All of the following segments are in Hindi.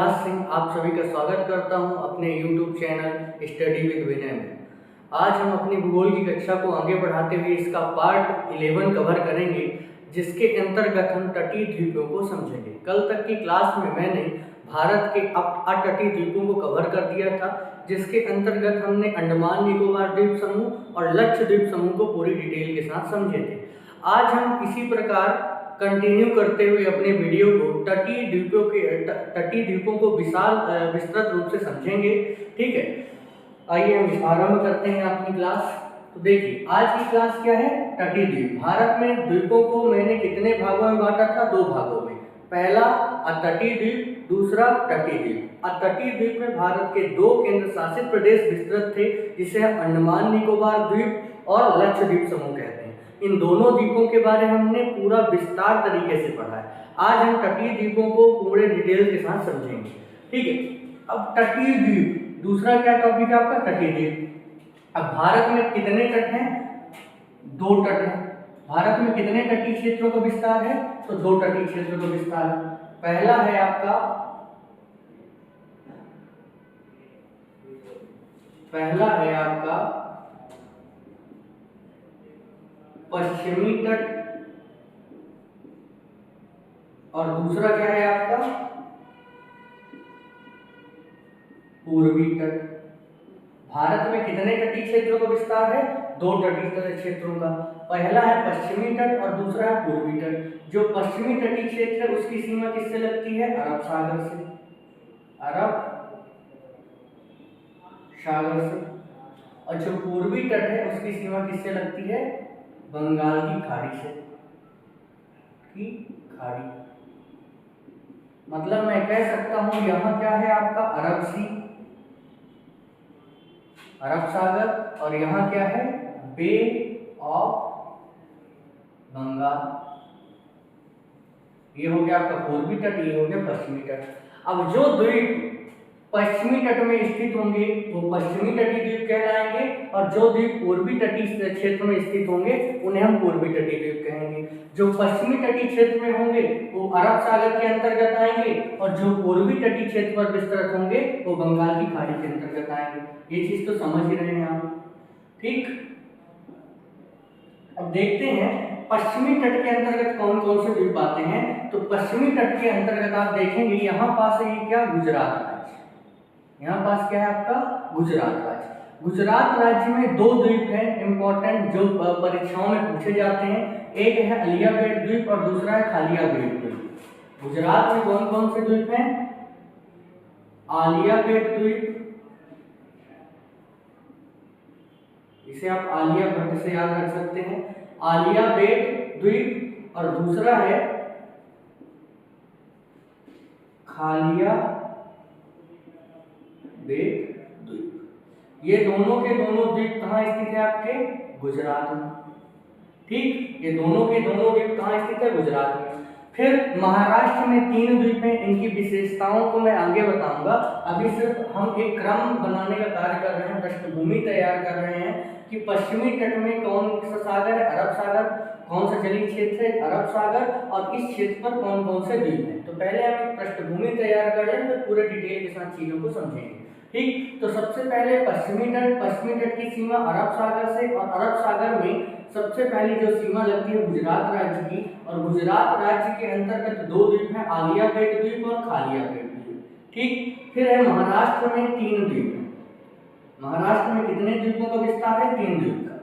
अविनाश सिंह आप सभी का स्वागत करता हूं अपने YouTube चैनल स्टडी विद विनय में। आज हम अपनी भूगोल की कक्षा को आगे बढ़ाते हुए इसका पार्ट 11 कवर करेंगे, जिसके अंतर्गत हम तटीय द्वीपों को समझेंगे। कल तक की क्लास में मैंने भारत के अतटीय द्वीपों को कवर कर दिया था, जिसके अंतर्गत हमने अंडमान निकोबार द्वीप समूह और लक्षद्वीप समूह को पूरी डिटेल के साथ समझे थे। आज हम इसी प्रकार कंटिन्यू करते हुए अपने वीडियो को तटीय द्वीपों को विस्तृत रूप से समझेंगे। ठीक है, आइए हम आरंभ करते हैं अपनी क्लास। तो देखिए, आज की क्लास क्या है? तटीय द्वीप। भारत में द्वीपों को मैंने कितने भागों में बांटा था? 2 भागों में। पहला अतटीय द्वीप, दूसरा तटीय द्वीप। अतटीय द्वीप में भारत के 2 केंद्र शासित प्रदेश विस्तृत थे, जिसे हम अंडमान निकोबार द्वीप और लक्षद्वीप समूह कहते हैं। इन दोनों द्वीपों के बारे में हमने पूरा विस्तार तरीके से पढ़ा है। आज हम तटीय द्वीपों को पूरे डिटेल के साथ समझेंगे। ठीक है, अब तटीय द्वीप, दूसरा क्या टॉपिक है आपका? तटीय द्वीप। अब भारत में कितने तट हैं? 2 तट हैं। भारत में कितने तटीय क्षेत्रों का विस्तार है? तो 2 तटीय क्षेत्रों का विस्तार है। पहला है आपका पश्चिमी तट और दूसरा क्या है आपका? पूर्वी तट। भारत में कितने तटीय क्षेत्रों का विस्तार है? 2 तटीय क्षेत्रों का। पहला है पश्चिमी तट और दूसरा है पूर्वी तट। जो पश्चिमी तटीय क्षेत्र है उसकी सीमा किससे लगती है? अरब सागर से। और जो पूर्वी तट है उसकी सीमा किससे लगती है? बंगाल की खाड़ी से। मतलब मैं कह सकता हूं यहाँ क्या है आपका? अरब सागर, और यहाँ क्या है? बे ऑफ बंगाल। ये हो गया आपका पूर्वी तट, ये हो गया पश्चिमी तट। अब जो द्वीप पश्चिमी तट में स्थित होंगे वो पश्चिमी तटीय द्वीप कहलाएंगे, और जो द्वीप पूर्वी तटीय क्षेत्र में स्थित होंगे उन्हें हम पूर्वी तटीय द्वीप कहेंगे। जो पश्चिमी तटीय क्षेत्र में होंगे वो अरब सागर के अंतर्गत आएंगे, और जो पूर्वी तटीय क्षेत्र पर विस्तृत होंगे वो बंगाल की खाड़ी के अंतर्गत आएंगे। ये चीज तो समझ ही रहे हैं आप। ठीक, अब देखते हैं पश्चिमी तट के अंतर्गत कौन कौन से द्वीप आते हैं। तो पश्चिमी तट के अंतर्गत आप देखेंगे यहाँ पास है, ये क्या? गुजरात राज्य। यहाँ पास क्या है आपका? गुजरात राज्य। गुजरात राज्य में 2 द्वीप हैं इंपॉर्टेंट, जो परीक्षाओं में पूछे जाते हैं। एक है अलिया बेट द्वीप और दूसरा है खालिया बेट द्वीप। गुजरात में कौन कौन से द्वीप हैं? आलिया बेट द्वीप, इसे आप आलिया भट्ट से याद रख सकते हैं, आलिया बेट द्वीप, और दूसरा है खालिया बेट द्वीप। ये दोनों के दोनों द्वीप कहाँ स्थित है आपके? गुजरात में। ठीक, ये दोनों के दोनों द्वीप कहाँ स्थित है? गुजरात में। फिर महाराष्ट्र में 3 द्वीप हैं, इनकी विशेषताओं को मैं आगे बताऊंगा। अभी सिर्फ हम एक क्रम बनाने का कार्य कर रहे हैं, पृष्ठभूमि तैयार कर रहे हैं कि पश्चिमी तट में कौन सा सागर है? अरब सागर। कौन सा जलीय क्षेत्र है? अरब सागर। और इस क्षेत्र पर कौन कौन से द्वीप हैं? तो पहले हम एक पृष्ठभूमि तैयार कर लें, फिर पूरे डिटेल के साथ चीजों को समझेंगे। ठीक, तो सबसे पहले पश्चिमी तट की सीमा अरब सागर से, और अरब सागर में सबसे पहली जो सीमा लगती है गुजरात राज्य की, और गुजरात राज्य के अंतर्गत 2 द्वीप हैं, आलिया बेट द्वीप और खालिया बेट द्वीप। ठीक, फिर है महाराष्ट्र में 3 द्वीप हैं। महाराष्ट्र में कितने द्वीपों का विस्तार है? 3 द्वीप का।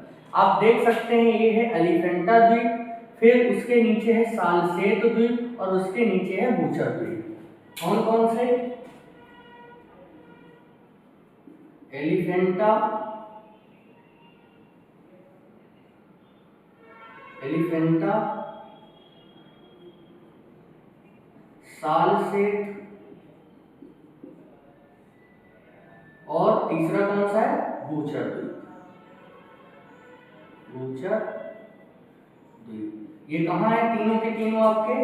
आप देख सकते हैं, ये है एलिफेंटा द्वीप, फिर उसके नीचे है सालसेत द्वीप, और उसके नीचे है बूचर द्वीप। कौन कौन से? एलिफेंटा, सालसेत, और तीसरा कौन सा है? बूचर द्वीप। ये कहाँ है? तीनों के तीनों आपके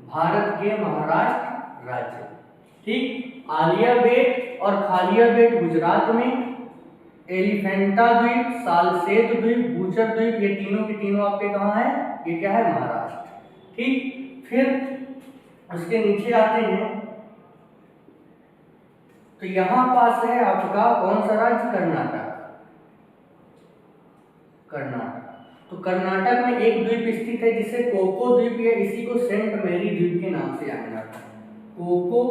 भारत के महाराष्ट्र राज्य। ठीक, आलिया बेट और खालिया बेट गुजरात में, एलिफेंटा द्वीप, सालसेत द्वीप, बूचर द्वीप, ये तीनों के तीनों आपके कहाँ है? ये क्या है? महाराष्ट्र। ठीक, फिर उसके नीचे आते हैं तो यहाँ पास है आपका कौन सा राज्य? कर्नाटक। कर्नाटक। तो कर्नाटक में एक द्वीप स्थित है जिसे कोको द्वीप या इसी को सेंट मैरी द्वीप के नाम से जाना जाता है। कोको,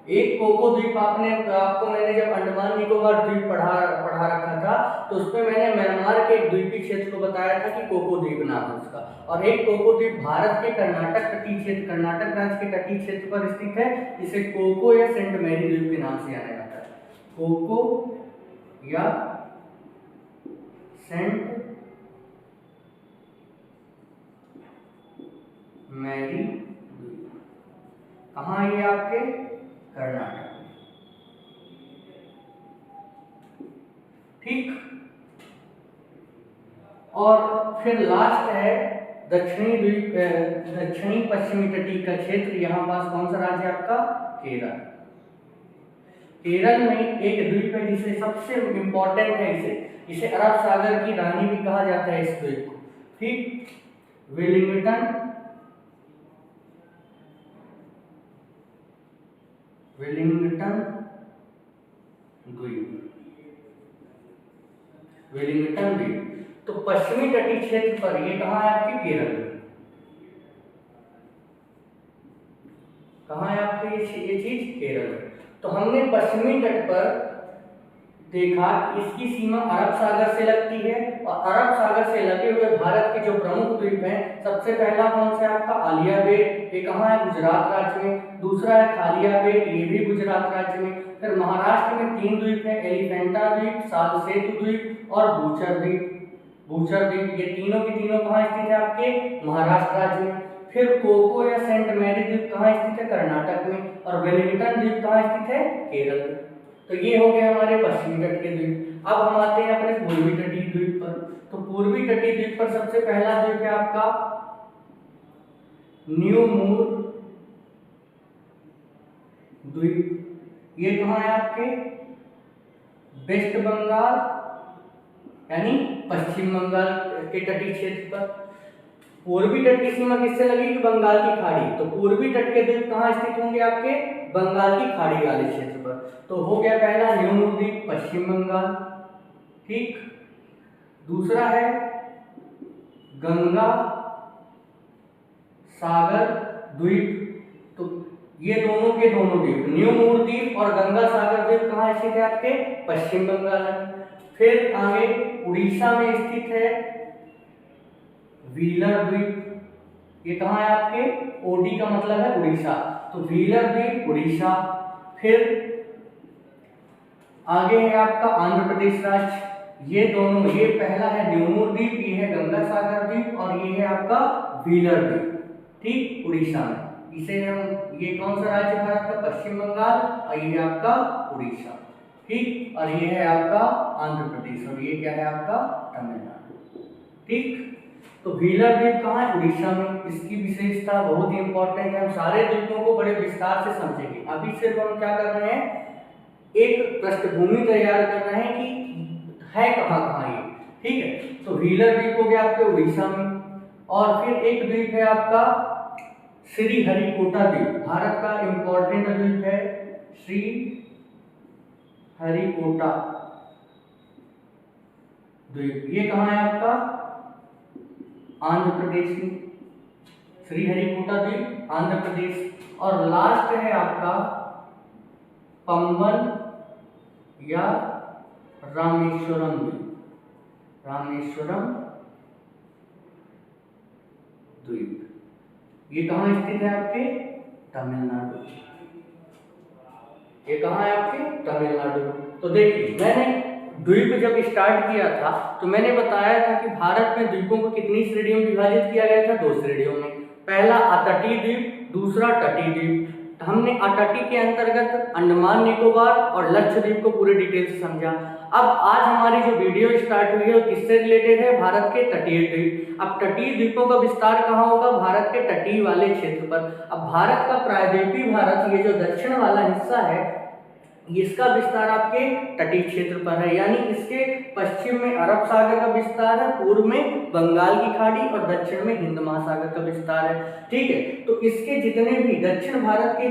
एक कोको द्वीप आपको मैंने जब अंडमान निकोबार द्वीप पढ़ा रखा था तो उसमें मैंने म्यांमार के एक द्वीपीय क्षेत्र को बताया था कि कोको द्वीप नाम है उसका। और एक कोको द्वीप भारत के कर्नाटक तटीय क्षेत्र, कर्नाटक राज्य के तटीय क्षेत्र पर स्थित है जिसे कोको या सेंट मैरी द्वीप के नाम से जाना जाता है। कोको या सेंट मैरी द्वीप कहाँ है? ये आपके कर्नाटक। ठीक। और फिर लास्ट है दक्षिणी द्वीप, दक्षिणी पश्चिमी तटीय का क्षेत्र। यहाँ पास कौन सा राज्य आपका? केरल। केरल में एक द्वीप है जिसे सबसे इंपॉर्टेंट है, इसे अरब सागर की रानी भी कहा जाता है इस द्वीप को। ठीक। वेलिंगटन द्वीप। वेलिंगटन द्वीप तो पश्चिमी तटीय क्षेत्र पर, ये कहाँ है आपके? केरल में। कहाँ है आपके ये चीज? केरल में। तो हमने पश्चिमी तट पर देखा कि इसकी सीमा अरब सागर से लगती है और अरब सागर से लगे हुए भारत के जो प्रमुख द्वीप हैं, सबसे पहला कौन सा है आपका? आलिया बेट। ये कहाँ है? गुजरात राज्य में। दूसरा है खालिया बेट, ये भी गुजरात राज्य में। फिर महाराष्ट्र में 3 द्वीप है, एलिफेंटा द्वीप, सालसेतु द्वीप और बूचर द्वीप। बूचर द्वीप ये तीनों के तीनों कहाँ स्थित है? आपके महाराष्ट्र राज्य में। फिर कोको या सेंट मैरी द्वीप कहाँ स्थित है? कर्नाटक में। और वेलिंगटन द्वीप कहाँ स्थित है? केरल में। तो ये हो गए हमारे पश्चिमी तट के द्वीप। अब हम आते हैं अपने पूर्वी तटीय द्वीप पर। तो पूर्वी तटीय द्वीप पर सबसे पहला द्वीप है आपका न्यू मूर द्वीप। ये कहाँ है आपके? वेस्ट बंगाल यानी पश्चिम बंगाल के तटीय क्षेत्र पर। पूर्वी तट की सीमा किससे लगेगी? बंगाल की खाड़ी। तो पूर्वी तट के द्वीप कहाँ स्थित होंगे? आपके बंगाल की खाड़ी वाले क्षेत्र पर। तो हो गया पहला न्यू मूर द्वीप, पश्चिम बंगाल। ठीक। दूसरा है गंगा सागर द्वीप। तो ये दोनों के दोनों द्वीप, न्यू मूर द्वीप और गंगा सागर द्वीप कहाँ स्थित है? आपके पश्चिम बंगाल में। फिर आगे उड़ीसा में स्थित है व्हीलर द्वीप। ये कहाँ है आपके? ओडी का मतलब है उड़ीसा, तो व्हीलर द्वीप उड़ीसा। फिर आगे है आपका आंध्र प्रदेश राज्य। ये दोनों, ये पहला है न्यू मूर द्वीप, ये है गंगा सागर द्वीप और ये है आपका व्हीलर द्वीप। ठीक, उड़ीसा में। इसे हम, ये कौन सा राज्य भारत का? पश्चिम बंगाल। और ये है आपका उड़ीसा। ठीक। और ये है आपका आंध्र प्रदेश और ये क्या है आपका? तमिलनाडु। ठीक। तो व्हीलर द्वीप कहाँ है? उड़ीसा में। इसकी विशेषता बहुत ही इंपॉर्टेंट है, हम सारे द्वीपों को बड़े विस्तार से समझेंगे। अभी सिर्फ हम क्या कर रहे हैं? एक पृष्ठभूमि तैयार कर रहे हैं कि है कहाँ कहाँ ये। ठीक है। तो व्हीलर द्वीप हो गया आपके उड़ीसा में। और फिर एक द्वीप है आपका श्री हरिकोटा द्वीप, भारत का इंपॉर्टेंट द्वीप है श्री हरिकोटा द्वीप। ये कहाँ है आपका? आंध्र प्रदेश में। श्री हरिकोटा द्वीप आंध्र प्रदेश। और लास्ट है आपका पंबन या रामेश्वरम द्वीप। रामेश्वरम द्वीप ये कहाँ स्थित है? आपके तमिलनाडु। ये कहाँ है? आपके तमिलनाडु। तो देखिए, मैंने द्वीप जब स्टार्ट किया था तो मैंने बताया था कि भारत में द्वीपों को कितनी श्रेणियों में विभाजित किया गया था? 2 श्रेणियों में। पहला अतटीय द्वीप, दूसरा तटीय द्वीप। हमने अतटी के अंतर्गत अंडमान निकोबार और लक्षद्वीप को पूरे डिटेल से समझा। अब आज हमारी जो वीडियो स्टार्ट हुई है वो किससे रिलेटेड है? भारत के तटीय द्वीप। अब तटीय द्वीपों का विस्तार कहाँ होगा? भारत के तटीय वाले क्षेत्र पर। अब भारत का प्रायद्वीपीय भारत, ये जो दक्षिण वाला हिस्सा है, इसका विस्तार आपके तटीय क्षेत्र पर है, यानी इसके पश्चिम में अरब सागर का विस्तार है, पूर्व में बंगाल की खाड़ी और दक्षिण में हिंद महासागर का विस्तार है। ठीक है, तो इसके जितने भी दक्षिण भारत के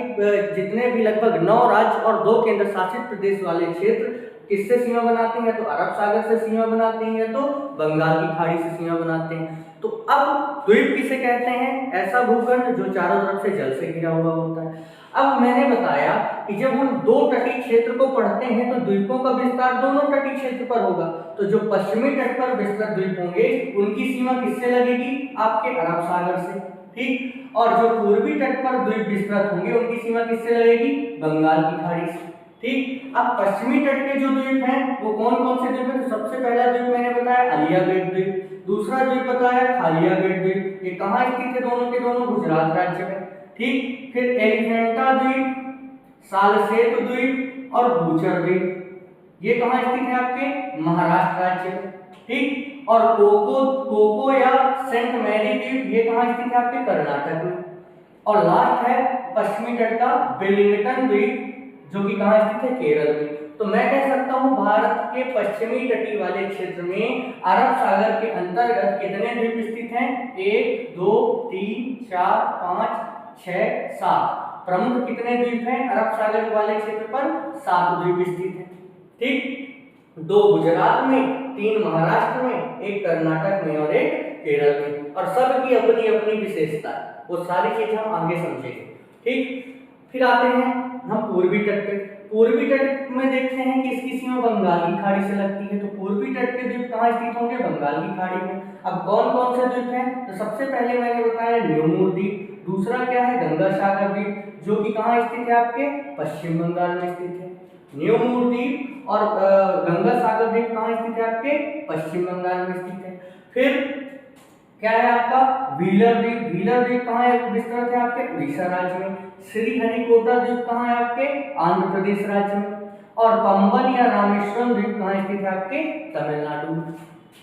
जितने भी लगभग 9 राज्य और 2 केंद्र शासित प्रदेश वाले क्षेत्र किससे सीमा बनाते हैं, तो अरब सागर से सीमा बनाते हैं, तो बंगाल की खाड़ी से सीमा बनाते हैं। तो अब द्वीप किसे कहते हैं, ऐसा भूखंड जो चारों तरफ से जल से घिरा हुआ होता है। अब मैंने बताया कि जब हम 2 तटीय क्षेत्र को पढ़ते हैं तो द्वीपों का विस्तार दोनों तटीय क्षेत्र पर होगा। तो जो पश्चिमी तट पर विस्तृत द्वीप होंगे उनकी सीमा किससे लगेगी, आपके अरब सागर से। ठीक, और जो पूर्वी तट पर द्वीप विस्तृत होंगे उनकी सीमा किससे लगेगी, बंगाल की खाड़ी से। ठीक, अब पश्चिमी तट के जो द्वीप हैं वो कौन कौन से द्वीप हैं, तो सबसे पहला द्वीप मैंने बताया अलिया गेट द्वीप, दूसरा द्वीप बताया खालिया गेट द्वीप। ये कहाँ स्थित है, दोनों के दोनों गुजरात राज्य में। ठीक, फिर एलिफेंटा द्वीप, सालसेत द्वीप और भूचर द्वीप, ये कहाँ स्थित है, आपके महाराष्ट्र राज्य में। ठीक, और कोको या सेंट मैरी द्वीप, ये कहाँ स्थित है, आपके कर्नाटक में। और लास्ट है पश्चिमी तट का वेलिंगटन द्वीप, जो कि कहाँ स्थित है, केरल में। तो मैं कह सकता हूँ भारत के पश्चिमी तटीय वाले क्षेत्र में अरब सागर के अंतर्गत कितने द्वीप स्थित हैं, 1 2 3 4 5 6 7 प्रमुख कितने द्वीप हैं अरब सागर वाले क्षेत्र पर, 7 द्वीप स्थित हैं। ठीक, 2 गुजरात में, 3 महाराष्ट्र में, 1 कर्नाटक में और 1 केरल में, और सबकी अपनी अपनी विशेषता है, वो सारी चीजें हम आगे समझेंगे। ठीक, फिर आते हैं हम पूर्वी तट पे। पूर्वी तट में देखते हैं कि इसकी सीमा बंगाल की खाड़ी से लगती है। तो पूर्वी तट के द्वीप कहाँ स्थित होंगे, बंगाल की खाड़ी में। अब कौन कौन से द्वीप हैं, तो सबसे पहले मैंने बताया न्यूमूर द्वीप, दूसरा क्या है, गंगा सागर द्वीप, जो कि कहाँ स्थित है, आपके पश्चिम बंगाल में स्थित है। न्यूमूर द्वीप और गंगा सागर द्वीप कहाँ स्थित है, आपके पश्चिम बंगाल में स्थित है। फिर क्या है आपका व्हीलर द्वीप, व्हीलर द्वीप कहाँ है, विस्तृत है आपके उड़ीसा राज्य में। श्रीहरिकोटा द्वीप कहाँ है, आपके आंध्र प्रदेश राज्य में। और पंबन या रामेश्वरम द्वीप कहाँ स्थित है, आपके तमिलनाडु में।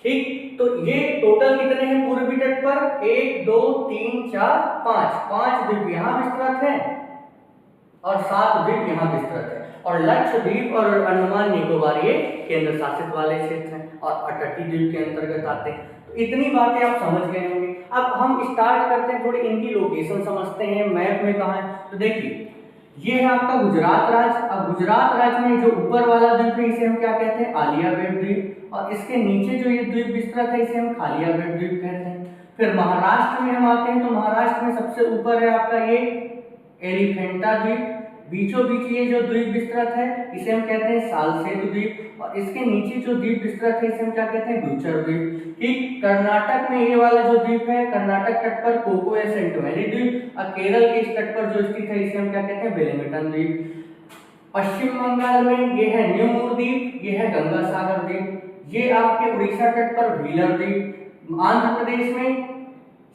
ठीक, तो ये टोटल कितने हैं पूर्वी तट पर, 1 2 3 4 5 द्वीप यहाँ विस्तृत है और 7 द्वीप यहाँ विस्तृत है। और लक्षद्वीप और अंडमान निकोबार ये केंद्र शासित वाले क्षेत्र हैं और तटीय द्वीप के अंतर्गत आते हैं। तो इतनी बातें आप समझ गए होंगे। अब हम स्टार्ट करते हैं, थोड़ी इनकी लोकेशन समझते हैं, मैप में कहाँ है। तो देखिए ये है आपका गुजरात राज्य। अब गुजरात राज्य में जो ऊपर वाला द्वीप है इसे हम क्या कहते हैं, आलिया गेट द्वीप, और इसके नीचे जो ये द्वीप विस्तृत है इसे हम खालिया गेट द्वीप कहते हैं। फिर महाराष्ट्र में हम आते हैं, तो महाराष्ट्र में सबसे ऊपर है आपका ये एलिफेंटा द्वीप, बीचों बीच ये जो द्वीप विस्तृत है इसे हम कहते हैं सालसेत द्वीप, और इसके नीचे जो द्वीप विस्तृत है इसे हम क्या कहते हैं, भूचर द्वीप। ठीक, कर्नाटक में ये वाला जो द्वीप है, कर्नाटक तट पर कोको या सेंट मैरी द्वीप, और केरल के इस तट पर जो स्थित है इसे हम क्या कहते हैं, वेलिंगटन द्वीप। पश्चिम बंगाल में ये है न्यूमूर द्वीप, ये है गंगा सागर द्वीप, ये आपके उड़ीसा तट पर व्हीलर द्वीप, आंध्र प्रदेश में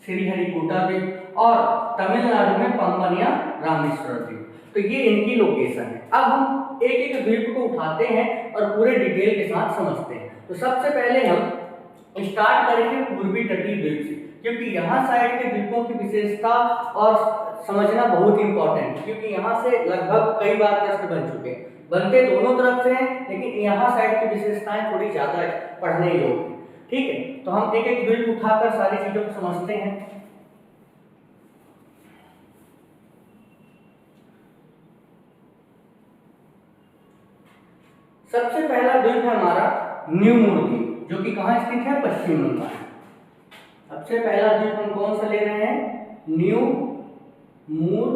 श्रीहरिकोटा द्वीप, और तमिलनाडु में पंबन या रामेश्वर द्वीप। तो ये इनकी लोकेशन है। अब हम एक एक द्वीप को उठाते हैं और पूरे डिटेल के साथ समझते हैं। तो सबसे पहले हम स्टार्ट करेंगे पूर्वी तटीय द्वीप से, क्योंकि यहाँ साइड के द्वीपों की विशेषता और समझना बहुत इंपॉर्टेंट है, क्योंकि यहाँ से लगभग कई बार प्रश्न बन चुके हैं, बनते दोनों तरफ से हैं, लेकिन यहाँ साइड की विशेषताएं थोड़ी ज्यादा पढ़ने योग्य है। ठीक है, तो हम एक एक द्वीप उठाकर सारी चीजों को समझते हैं। सबसे पहला द्वीप है हमारा न्यूमूर द्वीप, जो कि कहाँ स्थित है, पश्चिम बंगाल। सबसे पहला द्वीप हम कौन सा ले रहे हैं, न्यूमूर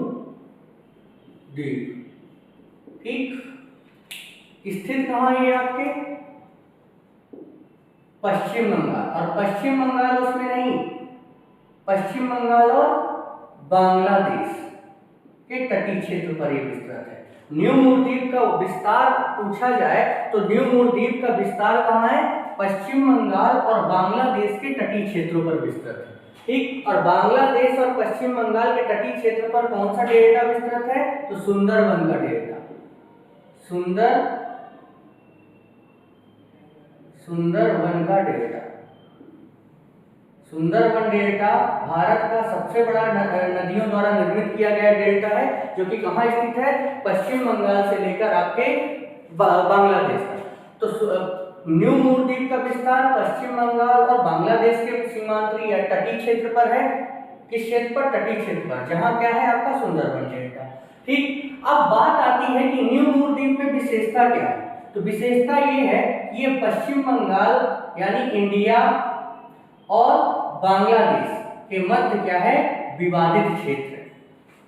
द्वीप। ठीक, स्थित कहाँ है ये आपके, पश्चिम बंगाल, और पश्चिम बंगाल उसमें नहीं, पश्चिम बंगाल और बांग्लादेश के तटीय क्षेत्र पर यह विस्तृत है। न्यूमूर द्वीप का विस्तार पूछा जाए तो न्यूमूर द्वीप का विस्तार कहाँ है, पश्चिम बंगाल और बांग्लादेश के तटीय क्षेत्रों पर विस्तृत है। ठीक, और बांग्लादेश और पश्चिम बंगाल के तटीय क्षेत्र पर कौन सा डेल्टा विस्तृत है, तो सुंदरबन का डेल्टा, सुंदरबन का डेल्टा, सुंदरबन डेल्टा भारत का सबसे बड़ा नदियों द्वारा निर्मित किया गया डेल्टा है, जो कि कहाँ स्थित है? पश्चिम बंगाल से लेकर आपके बांग्लादेश तक। तो न्यू मूर द्वीप का विस्तार पश्चिम बंगाल और बांग्लादेश के सीमांतरी या तटीय क्षेत्र पर है। किस क्षेत्र पर? तटीय क्षेत्र पर, जहाँ क्या है आपका सुंदरबन डेल्टा। ठीक, अब बात आती है कि न्यू मूर द्वीप में विशेषता क्या है। तो विशेषता ये है कि ये पश्चिम बंगाल यानी इंडिया और बांग्लादेश के मध्य क्या है? विवादित क्षेत्र है।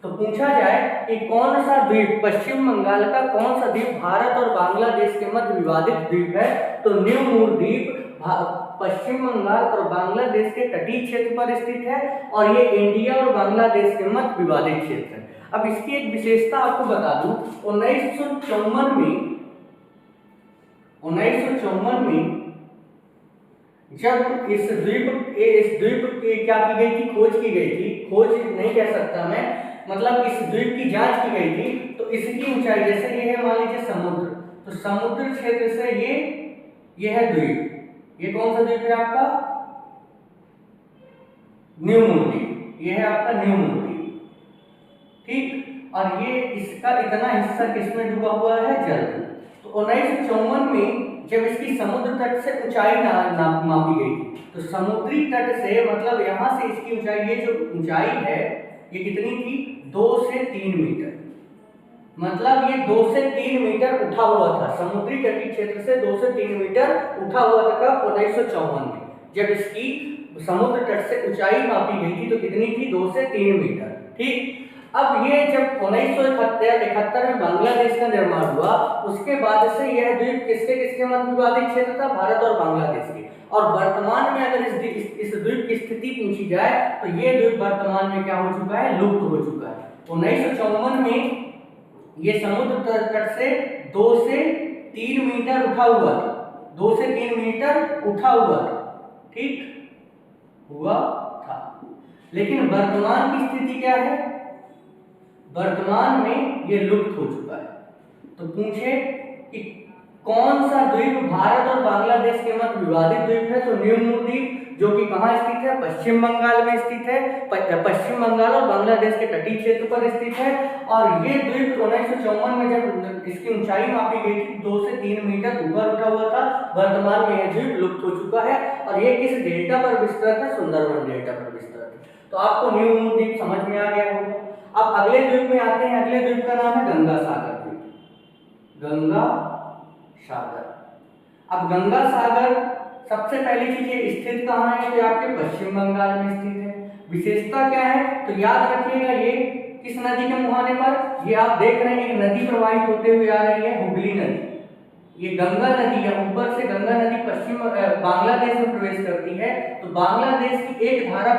तो पूछा जाए कि कौन सा द्वीप, पश्चिम बंगाल का कौन सा द्वीप भारत और बांग्लादेश के मध्य विवादित द्वीप है? तो न्यू मूर द्वीप पश्चिम बंगाल और बांग्लादेश के तटीय क्षेत्र पर स्थित है और ये इंडिया और बांग्लादेश के मध्य विवादित क्षेत्र है। अब इसकी एक विशेषता आपको बता दूं, 1954 में जब इस द्वीप की क्या की गई थी? खोज की गई थी। खोज नहीं कह सकता मैं, मतलब इस द्वीप की जांच की गई थी। तो इसकी ऊंचाई, जैसे ये है मान लीजिए समुद्र, तो समुद्र क्षेत्र से ये है द्वीप। ये कौन सा द्वीप है आपका? न्यू मूर द्वीप। ये है आपका न्यू मूर द्वीप। ठीक, और ये इसका इतना हिस्सा किसमें डूबा हुआ है? जल में। तो 1954 में जब इसकी समुद्र तट से ऊंचाई मापी गई थी, तो समुद्री तट से मतलब यहाँ से इसकी ऊंचाई, ये जो ऊंचाई है ये कितनी थी? 2 से 3 मीटर। मतलब ये 2 से 3 मीटर उठा हुआ था, समुद्री तटीय क्षेत्र से 2 से 3 मीटर उठा हुआ था 1954 में, जब इसकी समुद्र तट से ऊंचाई मापी गई थी। तो कितनी थी? 2 से 3 मीटर। ठीक, अब ये जब 1971 में बांग्लादेश का निर्माण हुआ, उसके बाद से यह द्वीप किसके मध्य विवादित क्षेत्र था? भारत और बांग्लादेश के। और वर्तमान में अगर इस द्वीप की स्थिति पूछी जाए तो ये द्वीप वर्तमान में क्या हो चुका है? लुप्त हो चुका है। 1954 में ये समुद्र तट से 2 से 3 मीटर उठा हुआ था, 2 से 3 मीटर उठा हुआ था। ठीक हुआ था, लेकिन वर्तमान की स्थिति क्या है? वर्तमान में ये लुप्त हो चुका है। तो पूछे कि कौन सा द्वीप भारत और बांग्लादेश के मध्य विवादित द्वीप है? तो न्यू मूर द्वीप, जो कि कहाँ स्थित है? पश्चिम बंगाल में स्थित है। पश्चिम बंगाल और बांग्लादेश के तटीय क्षेत्र पर स्थित है। और ये द्वीप 1954 में जब इसकी ऊंचाई मापी गई थी 2 से 3 मीटर ऊपर उठा हुआ था। वर्तमान में यह द्वीप लुप्त हो चुका है और ये किस डेल्टा पर विस्तृत है? सुंदरबन डेल्टा पर विस्तृत है। तो आपको न्यू मूर द्वीप समझ में आ गया होगा। अब अगले द्वीप में आते हैं। अगले द्वीप का नाम है गंगा सागर द्वीप। गंगा सागर। अब गंगा सागर सबसे पहली चीज ये स्थित कहाँ है? तो आपके पश्चिम बंगाल में स्थित है। विशेषता क्या है? तो याद रखिएगा, ये किस नदी के मुहाने पर? ये आप देख रहे हैं एक नदी प्रवाहित होते हुए आ रही है, हुगली नदी। ये गंगा नदी है, ऊपर से गंगा नदी पश्चिम बांग्लादेश में प्रवेश करती है। तो बांग्लादेश की एक धारा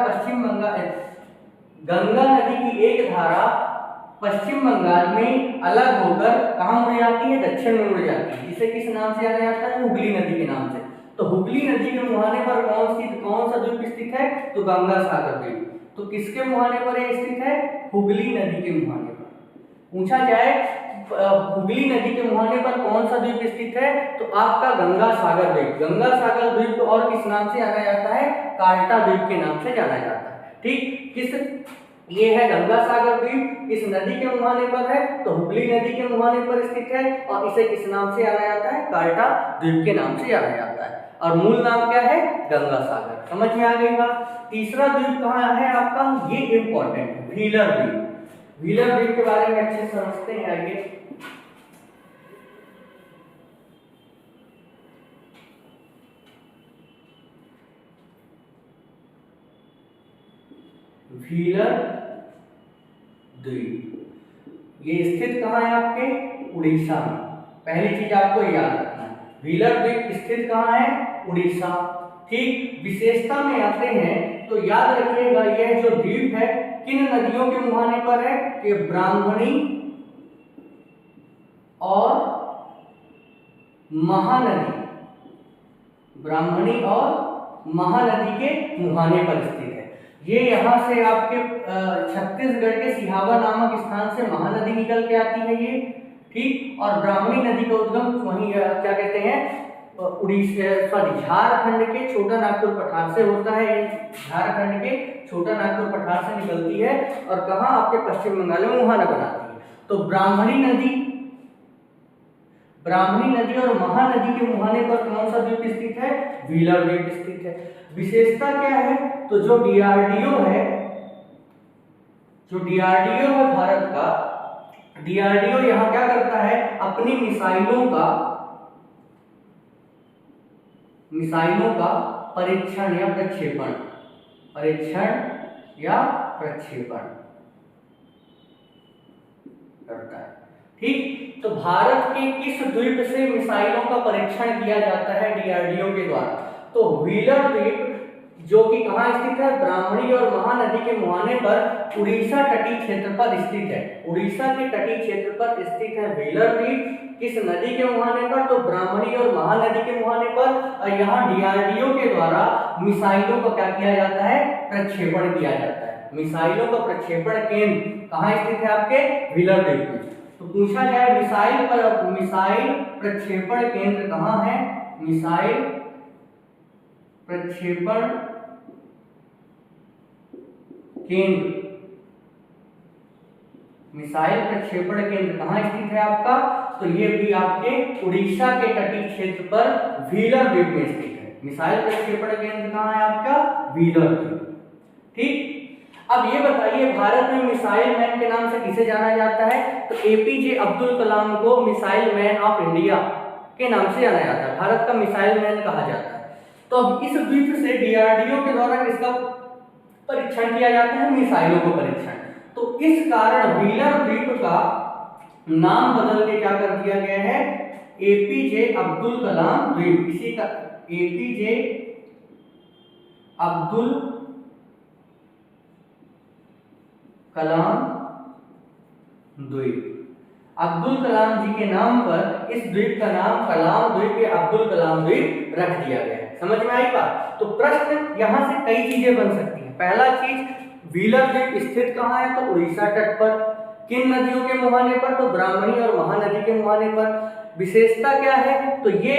गंगा नदी की एक धारा पश्चिम बंगाल में अलग होकर कहाँ मुड़ जाती है? दक्षिण में मुड़ जाती है। इसे किस नाम से जाना जाता है? हुगली नदी के नाम से। तो हुगली नदी के मुहाने पर कौन सा द्वीप स्थित है? तो गंगा सागर द्वीप। तो किसके मुहाने पर यह स्थित है? हुगली नदी के मुहाने पर। पूछा जाए हुगली नदी के मुहाने पर कौन सा द्वीप स्थित है? तो आपका गंगा सागर द्वीप। गंगा सागर द्वीप को और किस नाम से जाना जाता है? काल्टा द्वीप के नाम से जाना जाता है। ठीक, ये है गंगा सागर द्वीप, इस नदी के मुहाने पर है। तो हुगली नदी के मुहाने पर स्थित है और इसे किस नाम से जाना जाता है? काल्टा द्वीप के नाम से जाना जाता है। और मूल नाम क्या है? गंगा सागर। समझ में आ गई बात। तीसरा द्वीप कहाँ है आपका? ये इंपॉर्टेंट है, व्हीलर द्वीप। व्हीलर द्वीप के बारे में अच्छे से समझते हैं। आइए, व्हीलर द्वीप ये स्थित कहाँ है? आपके उड़ीसा में। पहली चीज आपको याद रखना है, व्हीलर द्वीप स्थित कहाँ है? उड़ीसा। ठीक, विशेषता में आते हैं तो याद रखिएगा यह जो द्वीप है किन नदियों के मुहाने पर है? ये ब्राह्मणी और महानदी, ब्राह्मणी और महानदी के मुहाने पर स्थित है। ये यहाँ से आपके छत्तीसगढ़ के सिहावा नामक स्थान से महानदी निकल के आती है ये। ठीक, और ब्राह्मणी नदी का उद्गम वहीं क्या कहते हैं? झारखंड के छोटा नागपुर पठार से होता है। झारखंड के छोटा नागपुर पठार से निकलती है और कहाँ आपके पश्चिम बंगाल में मुहाना बनाती है। तो ब्राह्मणी नदी और महानदी के मुहाने पर कौन सा द्वीप स्थित है? व्हीलर द्वीप स्थित है। विशेषता क्या है? तो जो डीआरडीओ है भारत का, डीआरडीओ यहाँ क्या करता है? अपनी मिसाइलों का परीक्षण या प्रक्षेपण करता है। ठीक, तो भारत के किस द्वीप से मिसाइलों का परीक्षण किया जाता है डीआरडीओ के द्वारा? तो व्हीलर द्वीप, जो कि कहाँ स्थित है? ब्राह्मणी और महानदी के मुहाने पर उड़ीसा तटीय क्षेत्र पर स्थित है। उड़ीसा के तटीय क्षेत्र पर स्थित है व्हीलर द्वीप। किस नदी के मुहाने पर? तो ब्राह्मणी और महानदी के मुहाने पर। और यहाँ डीआरडीओ के द्वारा मिसाइलों का क्या किया जाता है? प्रक्षेपण किया जाता है। मिसाइलों का प्रक्षेपण केंद्र कहाँ स्थित है? आपके व्हीलर द्वीप में। तो पूछा जाए मिसाइल प्रक्षेपण केंद्र कहाँ है? मिसाइल प्रक्षेपण केंद्र कहाँ स्थित है आपका? तो ये भी आपके उड़ीसा के तटीय क्षेत्र पर व्हीलर द्वीप में स्थित है। मिसाइल प्रक्षेपण केंद्र कहाँ है आपका? व्हीलर द्वीप। ठीक, अब ये बताइए भारत में मिसाइल मैन के नाम से किसे जाना जाता है? तो एपीजे अब्दुल कलाम को मिसाइल मैन ऑफ इंडिया के नाम से जाना जाता है। भारत का मिसाइल मैन कहा जाता है। तो अब इस द्वीप से डीआरडीओ के द्वारा किसका परीक्षण किया जाता है? मिसाइलों का परीक्षण। तो इस कारण व्हीलर द्वीप का नाम बदल के क्या कर दिया गया है? एपीजे अब्दुल कलाम द्वीप। इसी का एपीजे अब्दुल कलाम द्वीप। अब्दुल कलाम जी के नाम पर इस द्वीप का नाम कलाम द्वीप या अब्दुल कलाम द्वीप रख दिया गया है। समझ में आई बात? तो प्रश्न यहां से कई चीजें बन सकती हैं। पहला चीज, व्हीलर द्वीप स्थित कहाँ है? तो उड़ीसा तट पर। किन नदियों के मुहाने पर? तो ब्राह्मणी और महानदी के मुहाने पर। विशेषता क्या है? तो ये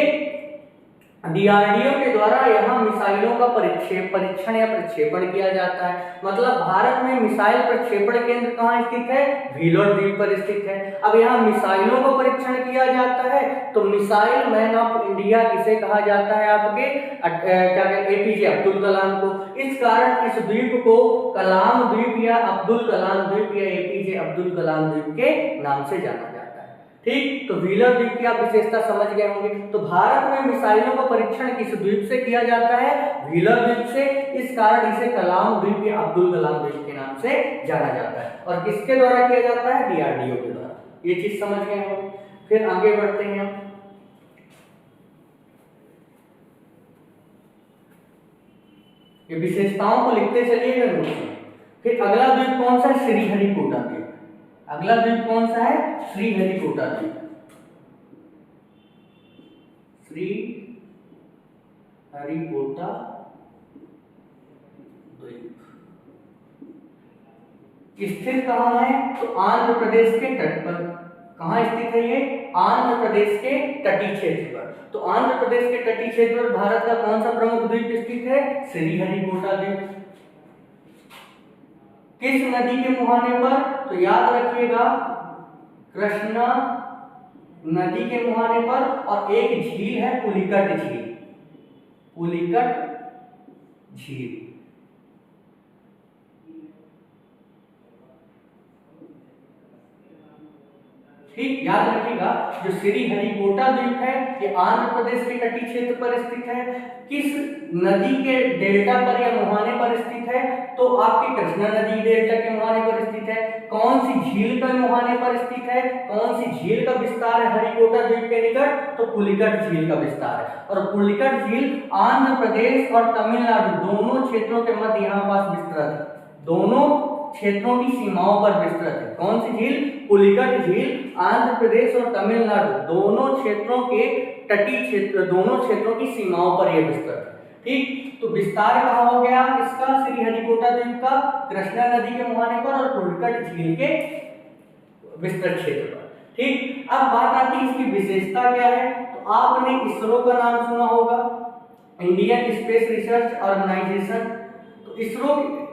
डीआरडीओ के द्वारा यहाँ मिसाइलों का परीक्षण या प्रक्षेपण किया जाता है। मतलब भारत में मिसाइल प्रक्षेपण केंद्र कहाँ स्थित है? व्हीलर द्वीप पर स्थित है। अब यहाँ मिसाइलों का परीक्षण किया जाता है तो मिसाइल मैन ऑफ इंडिया किसे कहा जाता है? आपके क्या कहते हैं? एपीजे अब्दुल कलाम को। इस कारण इस द्वीप को कलाम द्वीप या अब्दुल कलाम द्वीप या एपीजे अब्दुल कलाम द्वीप के नाम से जाना जाता है। ठीक, तो व्हीलर द्वीप की आप विशेषता समझ गए होंगे। तो भारत में मिसाइलों का परीक्षण किस द्वीप से किया जाता है? व्हीलर द्वीप से। इस कारण इसे कलाम द्वीप या अब्दुल कलाम द्वीप के नाम से जाना जाता है। और किसके द्वारा किया जाता है? डीआरडीओ के द्वारा। ये चीज समझ गए होंगे। फिर आगे बढ़ते हैं। ये विशेषताओं को लिखते चलिएगा नोट में। फिर अगला द्वीप कौन सा है? श्रीहरिकोटा द्वीप। अगला द्वीप कौन सा है? श्रीहरिकोटा द्वीप। श्रीहरिकोटा द्वीप स्थित कहाँ है? तो आंध्र प्रदेश के तट पर। कहाँ स्थित है ये? आंध्र प्रदेश के तटीय क्षेत्र पर। तो आंध्र प्रदेश के तटीय क्षेत्र पर भारत का कौन सा प्रमुख द्वीप स्थित है? श्रीहरिकोटा द्वीप। किस नदी के मुहाने पर? तो याद रखिएगा, कृष्णा नदी के मुहाने पर। और एक झील है पुलिकट झील। पुलिकट झील। ठीक, याद रखिएगा जो श्रीहरिकोटा द्वीप है ये आंध्र प्रदेश के तटीय क्षेत्र पर स्थित है। किस नदी के डेल्टा पर या मुहाने पर स्थित है? तो आपकी कृष्णा नदी डेल्टा के मुहाने पर स्थित है। कौन सी झील के मुहाने पर स्थित है? कौन सी झील का विस्तार है हरिकोटा द्वीप के निकट? तो पुलिकट झील का विस्तार है। और पुलिकट झील आंध्र प्रदेश और तमिलनाडु दोनों क्षेत्रों के मध्य यहाँ पास विस्तृत है। दोनों क्षेत्रों की सीमाओं पर विस्तृत है। कौन सी झील? पुलिकट झील आंध्र प्रदेश और तमिलनाडु दोनों क्षेत्रों के तटीय क्षेत्र, दोनों क्षेत्रों की सीमाओं पर यह विस्तृत है। ठीक, तो विस्तार कहाँ हो गया इसका? श्रीहरिकोटा द्वीप का कृष्णा नदी के मुहाने पर और पुलिकट झील के विस्तृत क्षेत्र पर। ठीक, अब बात आती है इसकी विशेषता क्या है। तो आपने इसरो का नाम सुना होगा, इंडियन स्पेस रिसर्च ऑर्गेनाइजेशन। तो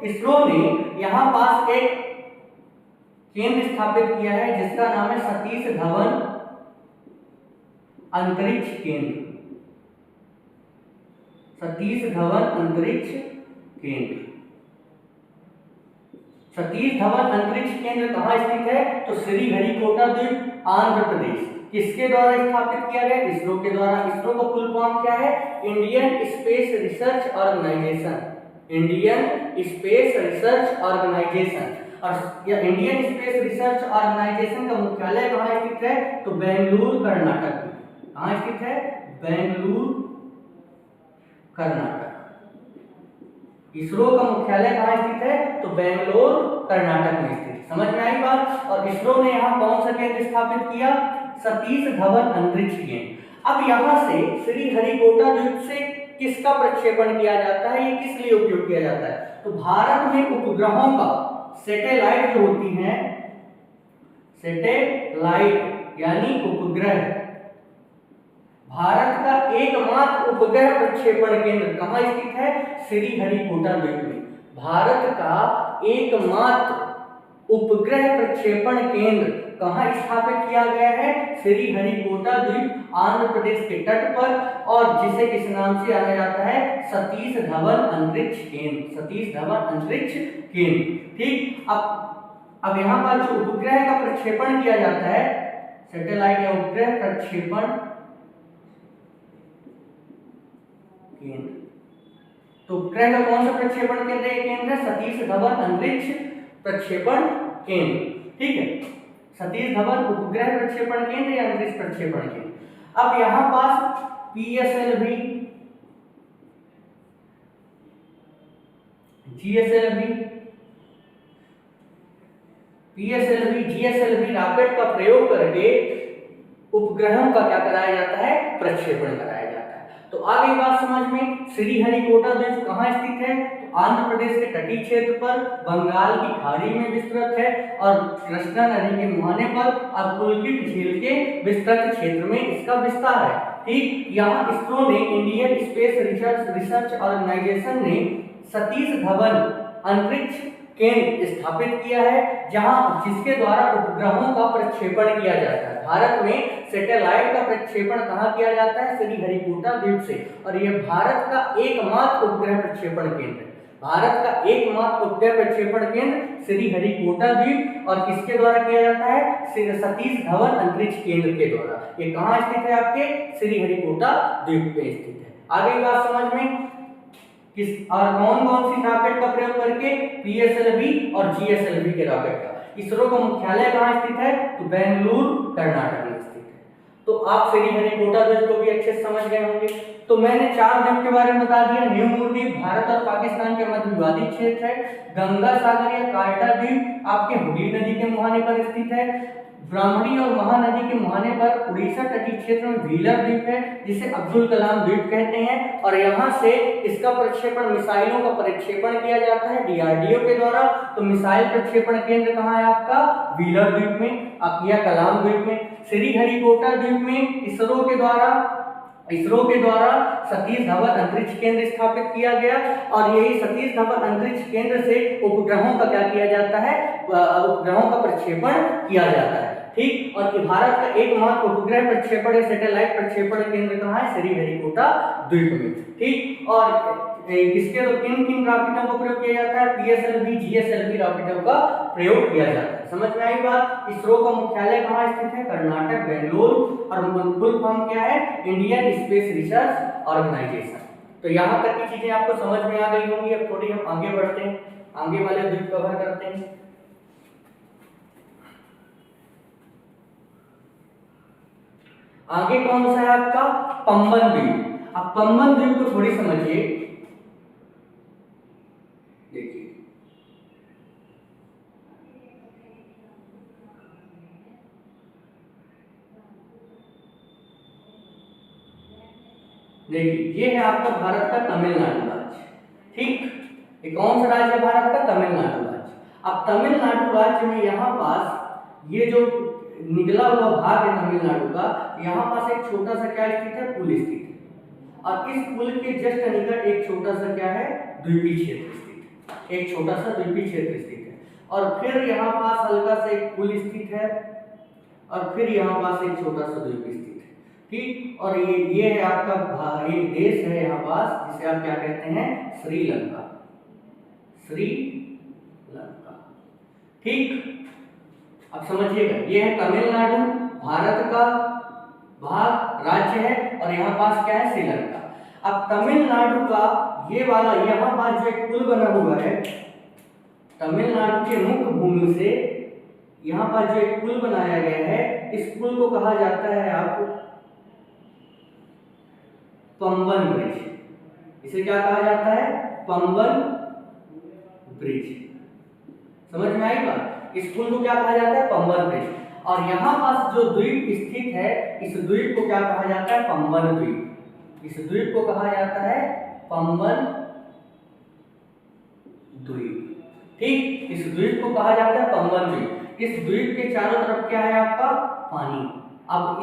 इसरो ने यहाँ पास एक केंद्र स्थापित किया है जिसका नाम है सतीश धवन अंतरिक्ष केंद्र। सतीश धवन अंतरिक्ष केंद्र। सतीश धवन अंतरिक्ष केंद्र कहाँ स्थित है? तो श्रीहरिकोटा द्वीप, आंध्र प्रदेश। किसके द्वारा स्थापित किया गया? इसरो के द्वारा। इसरो का फुल फॉर्म क्या है? Indian space research organisation. Indian space research organisation. और यह इंडियन स्पेस रिसर्च ऑर्गेनाइजेशन का मुख्यालय कहाँ स्थित है? तो बेंगलुरु, कर्नाटक में। कहाँ स्थित है? बेंगलुरु, कर्नाटक। इसरो का मुख्यालय कहाँ स्थित है? तो बेंगलोर, कर्नाटक में स्थित। समझ में आई बात? और इसरो ने यहाँ कौन सा केंद्र स्थापित किया? सतीश धवन अंतरिक्ष केंद्र। अब यहाँ से श्रीहरिकोटा द्वीप से किसका प्रक्षेपण किया जाता है? ये किस लिए उपयोग किया जाता है? तो भारत में उपग्रहों का, सैटेलाइट जो होती हैं, सैटेलाइट यानी उपग्रह, भारत का एकमात्र उपग्रह प्रक्षेपण केंद्र कहाँ स्थित है? श्रीहरिकोटा द्वीप में। भारत का एकमात्र उपग्रह प्रक्षेपण केंद्र कहाँ स्थापित किया गया है? श्रीहरिकोटा द्वीप, आंध्र प्रदेश के तट पर, और जिसे किस नाम से जाना जाता है? सतीश धवन अंतरिक्ष केंद्र। सतीश धवन अंतरिक्ष केंद्र। ठीक, अब यहाँ पर जो उपग्रह का प्रक्षेपण किया जाता है, सैटेलाइट या उपग्रह प्रक्षेपण केंद्र, तो उपग्रह का कौन सा प्रक्षेपण केंद्र है? केंद्र सतीश धवन अंतरिक्ष प्रक्षेपण केंद्र। ठीक है, सतीश धवन उपग्रह प्रक्षेपण केंद्र या अंतरिक्ष प्रक्षेपण केंद्र। अब यहां पास पीएसएलवी, जीएसएलवी रॉकेट का प्रयोग करके उपग्रहों का क्या कराया जाता है? प्रक्षेपण कराया जाता है। तो आगे बात समझ में। श्रीहरिकोटा द्वीप कहाँ स्थित है? तो आंध्र प्रदेश के तटीय क्षेत्र पर, बंगाल की खाड़ी में विस्तृत है, और कृष्णा नदी के मुहाने पर और पुलकित झील के विस्तृत क्षेत्र में इसका विस्तार है। ठीक, यहाँ इसरो ने, इंडियन स्पेस रिसर्च ऑर्गेनाइजेशन ने सतीश धवन अंतरिक्ष केंद्र स्थापित किया है, जिसके द्वारा उपग्रहों का प्रक्षेपण किया जाता है। भारत में सैटेलाइट का प्रक्षेपण कहाँ किया जाता है? श्रीहरिकोटा द्वीप से। और यह भारत का एकमात्र उपग्रह प्रक्षेपण केंद्र है। भारत का एकमात्र उपग्रह प्रक्षेपण केंद्र श्रीहरिकोटा द्वीप, और किसके द्वारा किया जाता है? सतीश धवन अंतरिक्ष केंद्र के द्वारा। ये कहाँ स्थित है? आपके श्रीहरिकोटा द्वीप पे स्थित है। आगे बात समझ में। किस और कौन कौन सी रॉकेट का प्रयोग करके? पीएसएलवी और जीएसएलवी के रॉकेट का। इसरो का मुख्यालय कहाँ स्थित है? तो बेंगलुरु, कर्नाटक में स्थित है। तो आप श्रीहरिकोटा द्वीप को भी अच्छे से समझ गए होंगे। तो मैंने 4 द्वीप के बारे में बता दिया। न्यू मूर द्वीप भारत और पाकिस्तान के मध्य विवादित क्षेत्र है। गंगा सागर या कार्टा द्वीप आपके हुगली नदी के मुहाने पर स्थित है। ब्राह्मणी और महानदी के मुहाने पर उड़ीसा तटीय क्षेत्र में व्हीलर द्वीप है, जिसे अब्दुल कलाम द्वीप कहते हैं, और यहाँ से इसका प्रक्षेपण, मिसाइलों का प्रक्षेपण किया जाता है डीआरडीओ के द्वारा। तो मिसाइल प्रक्षेपण केंद्र कहाँ है आपका? व्हीलर द्वीप में या कलाम द्वीप में। श्रीहरिकोटा द्वीप में इसरो के द्वारा सतीश धवन अंतरिक्ष केंद्र स्थापित किया गया, और यही सतीश धवन अंतरिक्ष केंद्र से उपग्रहों का क्या किया जाता है? उपग्रहों का प्रक्षेपण किया जाता है। ठीक, और भारत का एकमात्र उपग्रह प्रक्षेपण या सैटेलाइट प्रक्षेपण केंद्र कहाँ है? श्रीहरिकोटा द्वीप में। ठीक, और इसके तो किन किन रॉकेटों का प्रयोग किया जाता है? पीएसएलवी, जीएसएलवी रॉकेटों का प्रयोग किया जाता है। समझ में आई बात? इसरो का मुख्यालय कहाँ स्थित है? कर्नाटक, बेंगलुरु, और फुल फॉर्म क्या है? Indian space research organisation. तो यहाँ तक की चीजें आपको समझ में आ गई होंगी। अब थोड़ी हम आगे बढ़ते हैं, आगे वाले द्वीप कवर करते हैं। आगे कौन सा है आपका? पंबन द्वीप। अब पंबन द्वीप को थोड़ी समझिए। देखिए, ये है आपका भारत का तमिलनाडु राज्य। ठीक, ये कौन सा राज्य है भारत का? तमिलनाडु राज्य। अब तमिलनाडु राज्य में यहाँ पास ये जो निकला हुआ भाग है तमिलनाडु का, यहाँ पास एक छोटा सा क्या स्थित है, पुल स्थित है। और इस पुल के जस्ट निकट एक छोटा सा क्या है, द्वीपीय क्षेत्र स्थित है, एक छोटा सा द्वीपीय क्षेत्र स्थित है। और फिर यहाँ पास हल्का सा एक पुल स्थित है, और फिर यहाँ पास एक छोटा सा द्वीप स्थित है। ठीक, और ये है आपका एक देश है यहाँ पास, जिसे आप क्या कहते हैं, श्रीलंका, श्रीलंका। ठीक, अब समझिएगा, ये है तमिलनाडु, भारत का भाग राज्य है, और यहाँ पास क्या है, श्रीलंका। अब तमिलनाडु का ये वाला यहाँ पास जो एक पुल बना हुआ है, तमिलनाडु के मुख्य भूमि से यहाँ पास जो एक पुल बनाया गया है, इस पुल को कहा जाता है आपको पंबन ब्रिज। इसे क्या कहा जाता है, पंबन ब्रिज। समझ में आई बात? इस पुल को क्या कहा जाता है, पंबन ब्रिज। और यहाँ पास जो द्वीप स्थित है, इस द्वीप को क्या कहा जाता है, पंबन द्वीप। इस द्वीप को कहा जाता है पंबन द्वीप। ठीक, इस द्वीप को कहा जाता है पंबन द्वीप। इस द्वीप के चारों तरफ क्या है आपका, पानी। अब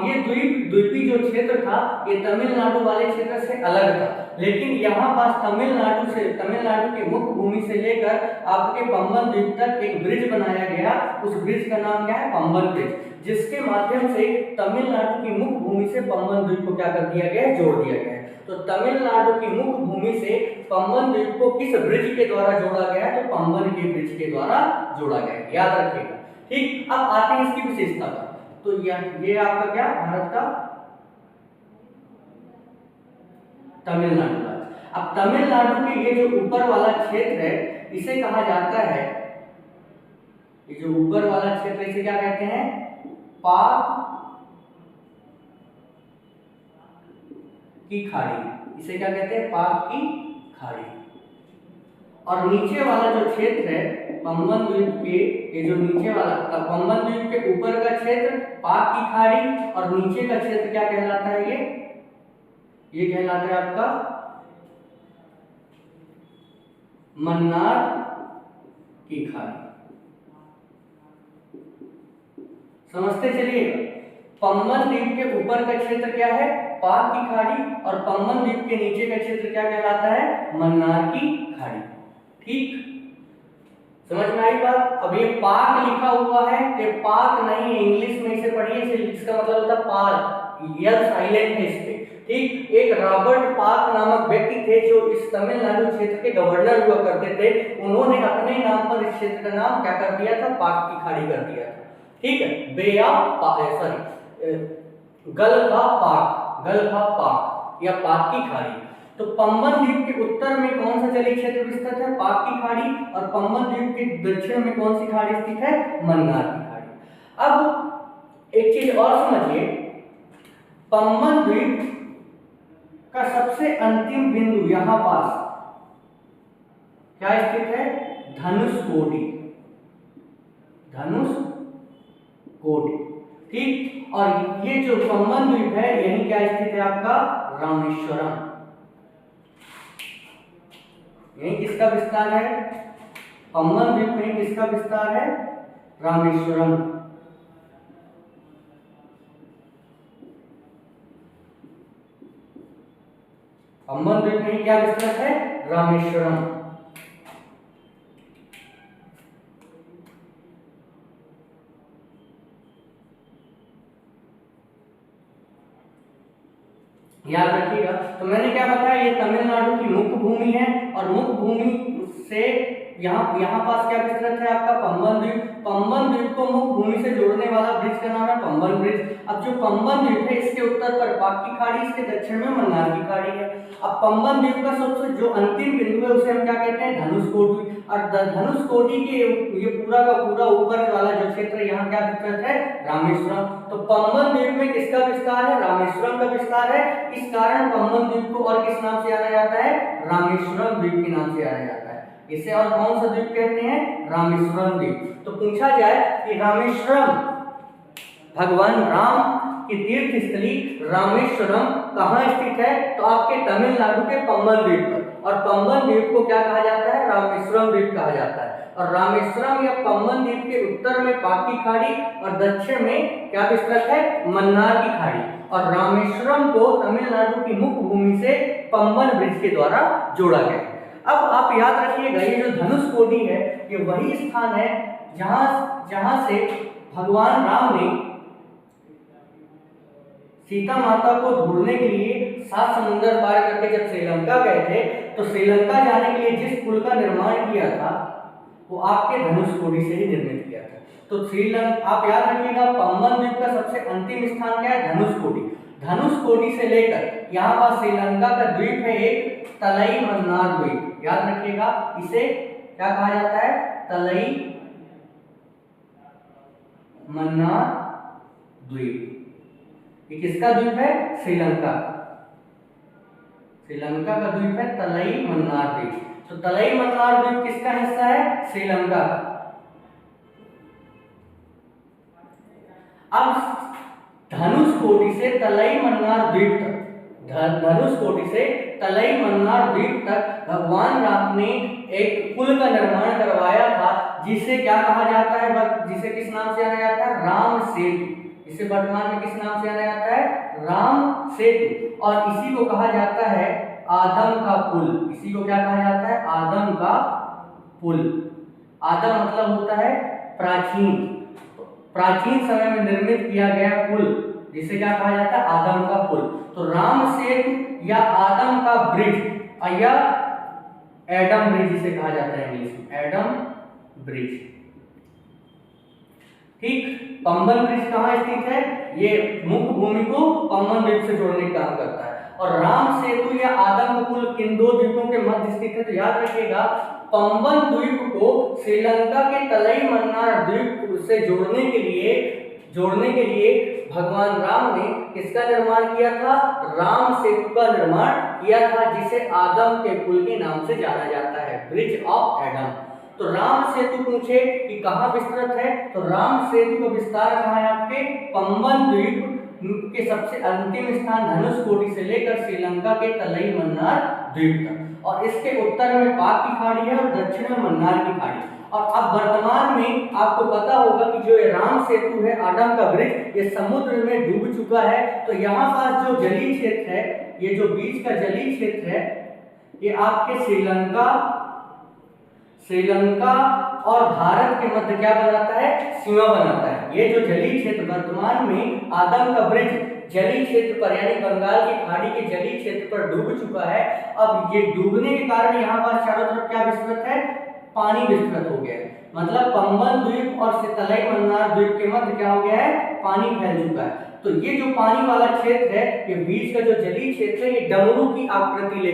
ये द्वीपीय जो क्षेत्र था, ये तमिलनाडु वाले क्षेत्र से अलग था, लेकिन यहाँ पास तमिलनाडु के मुख्य भूमि से लेकर आपके पंबन द्वीप तक एक ब्रिज बनाया गया। उस ब्रिज का नाम क्या है, पंबन ब्रिज, जिसके माध्यम से तमिलनाडु की मुख्य भूमि से पंबन द्वीप को क्या कर दिया गया, जोड़ दिया गया। तो तमिलनाडु की मुख्य भूमि से पंबन द्वीप को किस ब्रिज के द्वारा जोड़ा गया, तो पंबन के ब्रिज के द्वारा जोड़ा गया, याद रखिएगा। ठीक, अब आते हैं इसकी विशेषता पर। तो ये आपका क्या, भारत का तमिलनाडु राज्य। अब तमिलनाडु के ये जो ऊपर वाला क्षेत्र है, इसे कहा जाता है, ये जो ऊपर वाला क्षेत्र, इसे क्या कहते हैं, पाक की खाड़ी। इसे क्या कहते हैं, पाक की खाड़ी। और नीचे वाला जो क्षेत्र है पंबन द्वीप के, ये जो नीचे वाला पंबन द्वीप के ऊपर का क्षेत्र पाक की खाड़ी, और नीचे का क्षेत्र क्या कहलाता है, ये कहलाता है आपका मन्नार की खाड़ी। समझते चलिए, पंबन द्वीप के ऊपर का क्षेत्र क्या है, पाक की खाड़ी, और पंबन द्वीप के नीचे का क्षेत्र क्या कहलाता है, मन्नार की खाड़ी। ठीक, समझ में आई बात? अब ये पाक लिखा हुआ है, ये पाक नहीं है, इंग्लिश में इसे पढ़िए, इसका मतलब होता है पाक, यल साइलेंट है इस पे। ठीक, एक रॉबर्ट पाक नामक व्यक्ति थे जो इस तमिलनाडु क्षेत्र के गवर्नर हुआ करते थे। उन्होंने अपने नाम पर इस क्षेत्र का नाम क्या कर दिया था, पाक की खाड़ी कर दिया था। ठीक है, बे ऑफ गल्फ ऑफ पाक या पाक की खाड़ी। तो पंबन द्वीप के उत्तर में कौन सा जलीय क्षेत्र स्थित है, पाक की खाड़ी, और पंबन द्वीप के दक्षिण में कौन सी खाड़ी स्थित है, मन्नार की खाड़ी। अब एक चीज और समझिए, पंबन द्वीप का सबसे अंतिम बिंदु यहां पास क्या स्थित है, धनुषकोडी। ठीक, और ये जो पंबन द्वीप है, यही क्या स्थित है आपका, रामेश्वरम। यही किसका विस्तार है, पंबन द्वीप में किसका विस्तार है, रामेश्वरम। पंबन द्वीप में क्या विस्तृत है, रामेश्वरम। याद रखिएगा। तो मैंने क्या बताया, ये तमिलनाडु की मुख्य भूमि है, और मुख्य भूमि से यहाँ पास क्या विस्तृत है आपका, पंबन द्वीप। पंबन द्वीप को मुख्य भूमि से जोड़ने वाला ब्रिज का नाम है पंबन ब्रिज। अब जो पंबन द्वीप है, इसके उत्तर पर पाक की खाड़ी, इसके दक्षिण में मन्नार की खाड़ी है। अब पंबन द्वीप का सबसे जो अंतिम बिंदु है, उसे हम क्या कहते हैं, धनुषकोडी। और धनुषकोडी के ये पूरा का पूरा ऊपर वाला जो क्षेत्र, यहाँ क्या विस्तृत है, रामेश्वरम। तो पंबन द्वीप में किसका विस्तार है, रामेश्वरम का विस्तार है। इस कारण पंबन द्वीप को और किस नाम से जाना जाता है, रामेश्वरम द्वीप के नाम से जाना जाता है। इसे और कौन सा द्वीप कहते हैं, रामेश्वरम द्वीप। तो पूछा जाए कि रामेश्वरम, भगवान राम की तीर्थ स्थली रामेश्वरम कहाँ स्थित है, तो आपके तमिलनाडु के पंबन द्वीप पर। और पंबन द्वीप को क्या कहा जाता है, रामेश्वरम द्वीप कहा जाता है। और रामेश्वरम या पंबन द्वीप के उत्तर में पाक की खाड़ी और दक्षिण में क्या विस्तृत है, मन्नार की खाड़ी। और रामेश्वरम को तमिलनाडु की मुख्य भूमि से पंबन ब्रिज के द्वारा जोड़ा गया है। अब आप याद रखिएगा, ये जो धनुषकोडी है ये वही स्थान है जहां से भगवान राम ने सीता माता को ढूंढने के लिए 7 समुद्र पार करके जब श्रीलंका गए थे, तो श्रीलंका जाने के लिए जिस पुल का निर्माण किया था वो आपके धनुषकोडी से ही निर्मित किया था। तो श्रीलंका, आप याद रखिएगा, पंबन द्वीप का सबसे अंतिम स्थान क्या है, धनुषकोडी। धनुषकोडी से लेकर यहाँ पर श्रीलंका का द्वीप है एक तलई मन्नार द्वीप। याद रखिएगा, इसे क्या कहा जाता है, तलई मन्नार द्वीप। ये किसका द्वीप है, श्रीलंका। श्रीलंका का द्वीप है तलई मन्नार द्वीप। तो तलई मन्नार द्वीप किसका हिस्सा है, श्रीलंका का। अब धनुषकोडी से तलई मन्नार द्वीप तक, धनुषकोडी से तलई मन्नार द्वीप तक भगवान राम ने एक पुल का निर्माण करवाया था, जिसे क्या कहा जाता है, जिसे किस नाम से जाना जाता है, राम सेतु। इसे वर्तमान में किस नाम से जाना जाता है, राम सेतु। और इसी को कहा जाता है आदम का पुल। इसी को क्या कहा जाता है, आदम का पुल। आदम मतलब होता है प्राचीन, प्राचीन समय में निर्मित किया गया पुल, जिसे क्या कहा जाता है, आदम का पुल। तो राम सेतु या आदम का ब्रिज या एडम ब्रिज जिसे कहा जाता है इंग्लिश में, एडम ब्रिज। ठीक, पंबन ब्रिज कहाँ स्थित है, ये मुख्य भूमि को पंबन द्वीप से जोड़ने का काम करता है। और राम सेतु या आदम का पुल किन दो द्वीपों के मध्य स्थित है, तो याद रखिएगा, पंबन द्वीप को श्रीलंका के तलई मन्नार द्वीप से जोड़ने के लिए भगवान राम ने किसका निर्माण किया था, राम सेतु का निर्माण किया था, जिसे आदम के पुल के नाम से जाना जाता है, ब्रिज ऑफ एडम। तो राम सेतु पूछे कि कहाँ विस्तृत है, तो राम सेतु का विस्तार कहाँ है, आपके पंबन द्वीप के सबसे अंतिम स्थान धनुषकोडी से लेकर श्रीलंका के तलई मन्नार द्वीप तक। और इसके उत्तर में पाक की खाड़ी है और दक्षिण में मन्नार की खाड़ी। और अब वर्तमान में आपको पता होगा कि जो ये राम सेतु है, आदम का ब्रिज, ये समुद्र में डूब चुका है। तो यहाँ पर जो जलीय क्षेत्र है, ये जो बीच का जलीय क्षेत्र है, ये आपके श्रीलंका और भारत के मध्य क्या बनाता है, सीमा बनाता है। ये जो जलीय क्षेत्र वर्तमान में आदम का ब्रिज जलीय क्षेत्र पर यानी बंगाल की खाड़ी के जलीय क्षेत्र पर डूब चुका है। अब ये डूबने के कारण यहाँ पर चारों तरफ क्या विस्तृत है, पानी विस्तृत हो गया है। मतलब पंबन द्वीप और तलई मन्नार द्वीप के मध्य क्या हो गया है, पानी फैल चुका है। तो ये जो पानी वाला क्षेत्र है, ये बीच का जो जलीय क्षेत्र है, ये डमरू की आकृति ले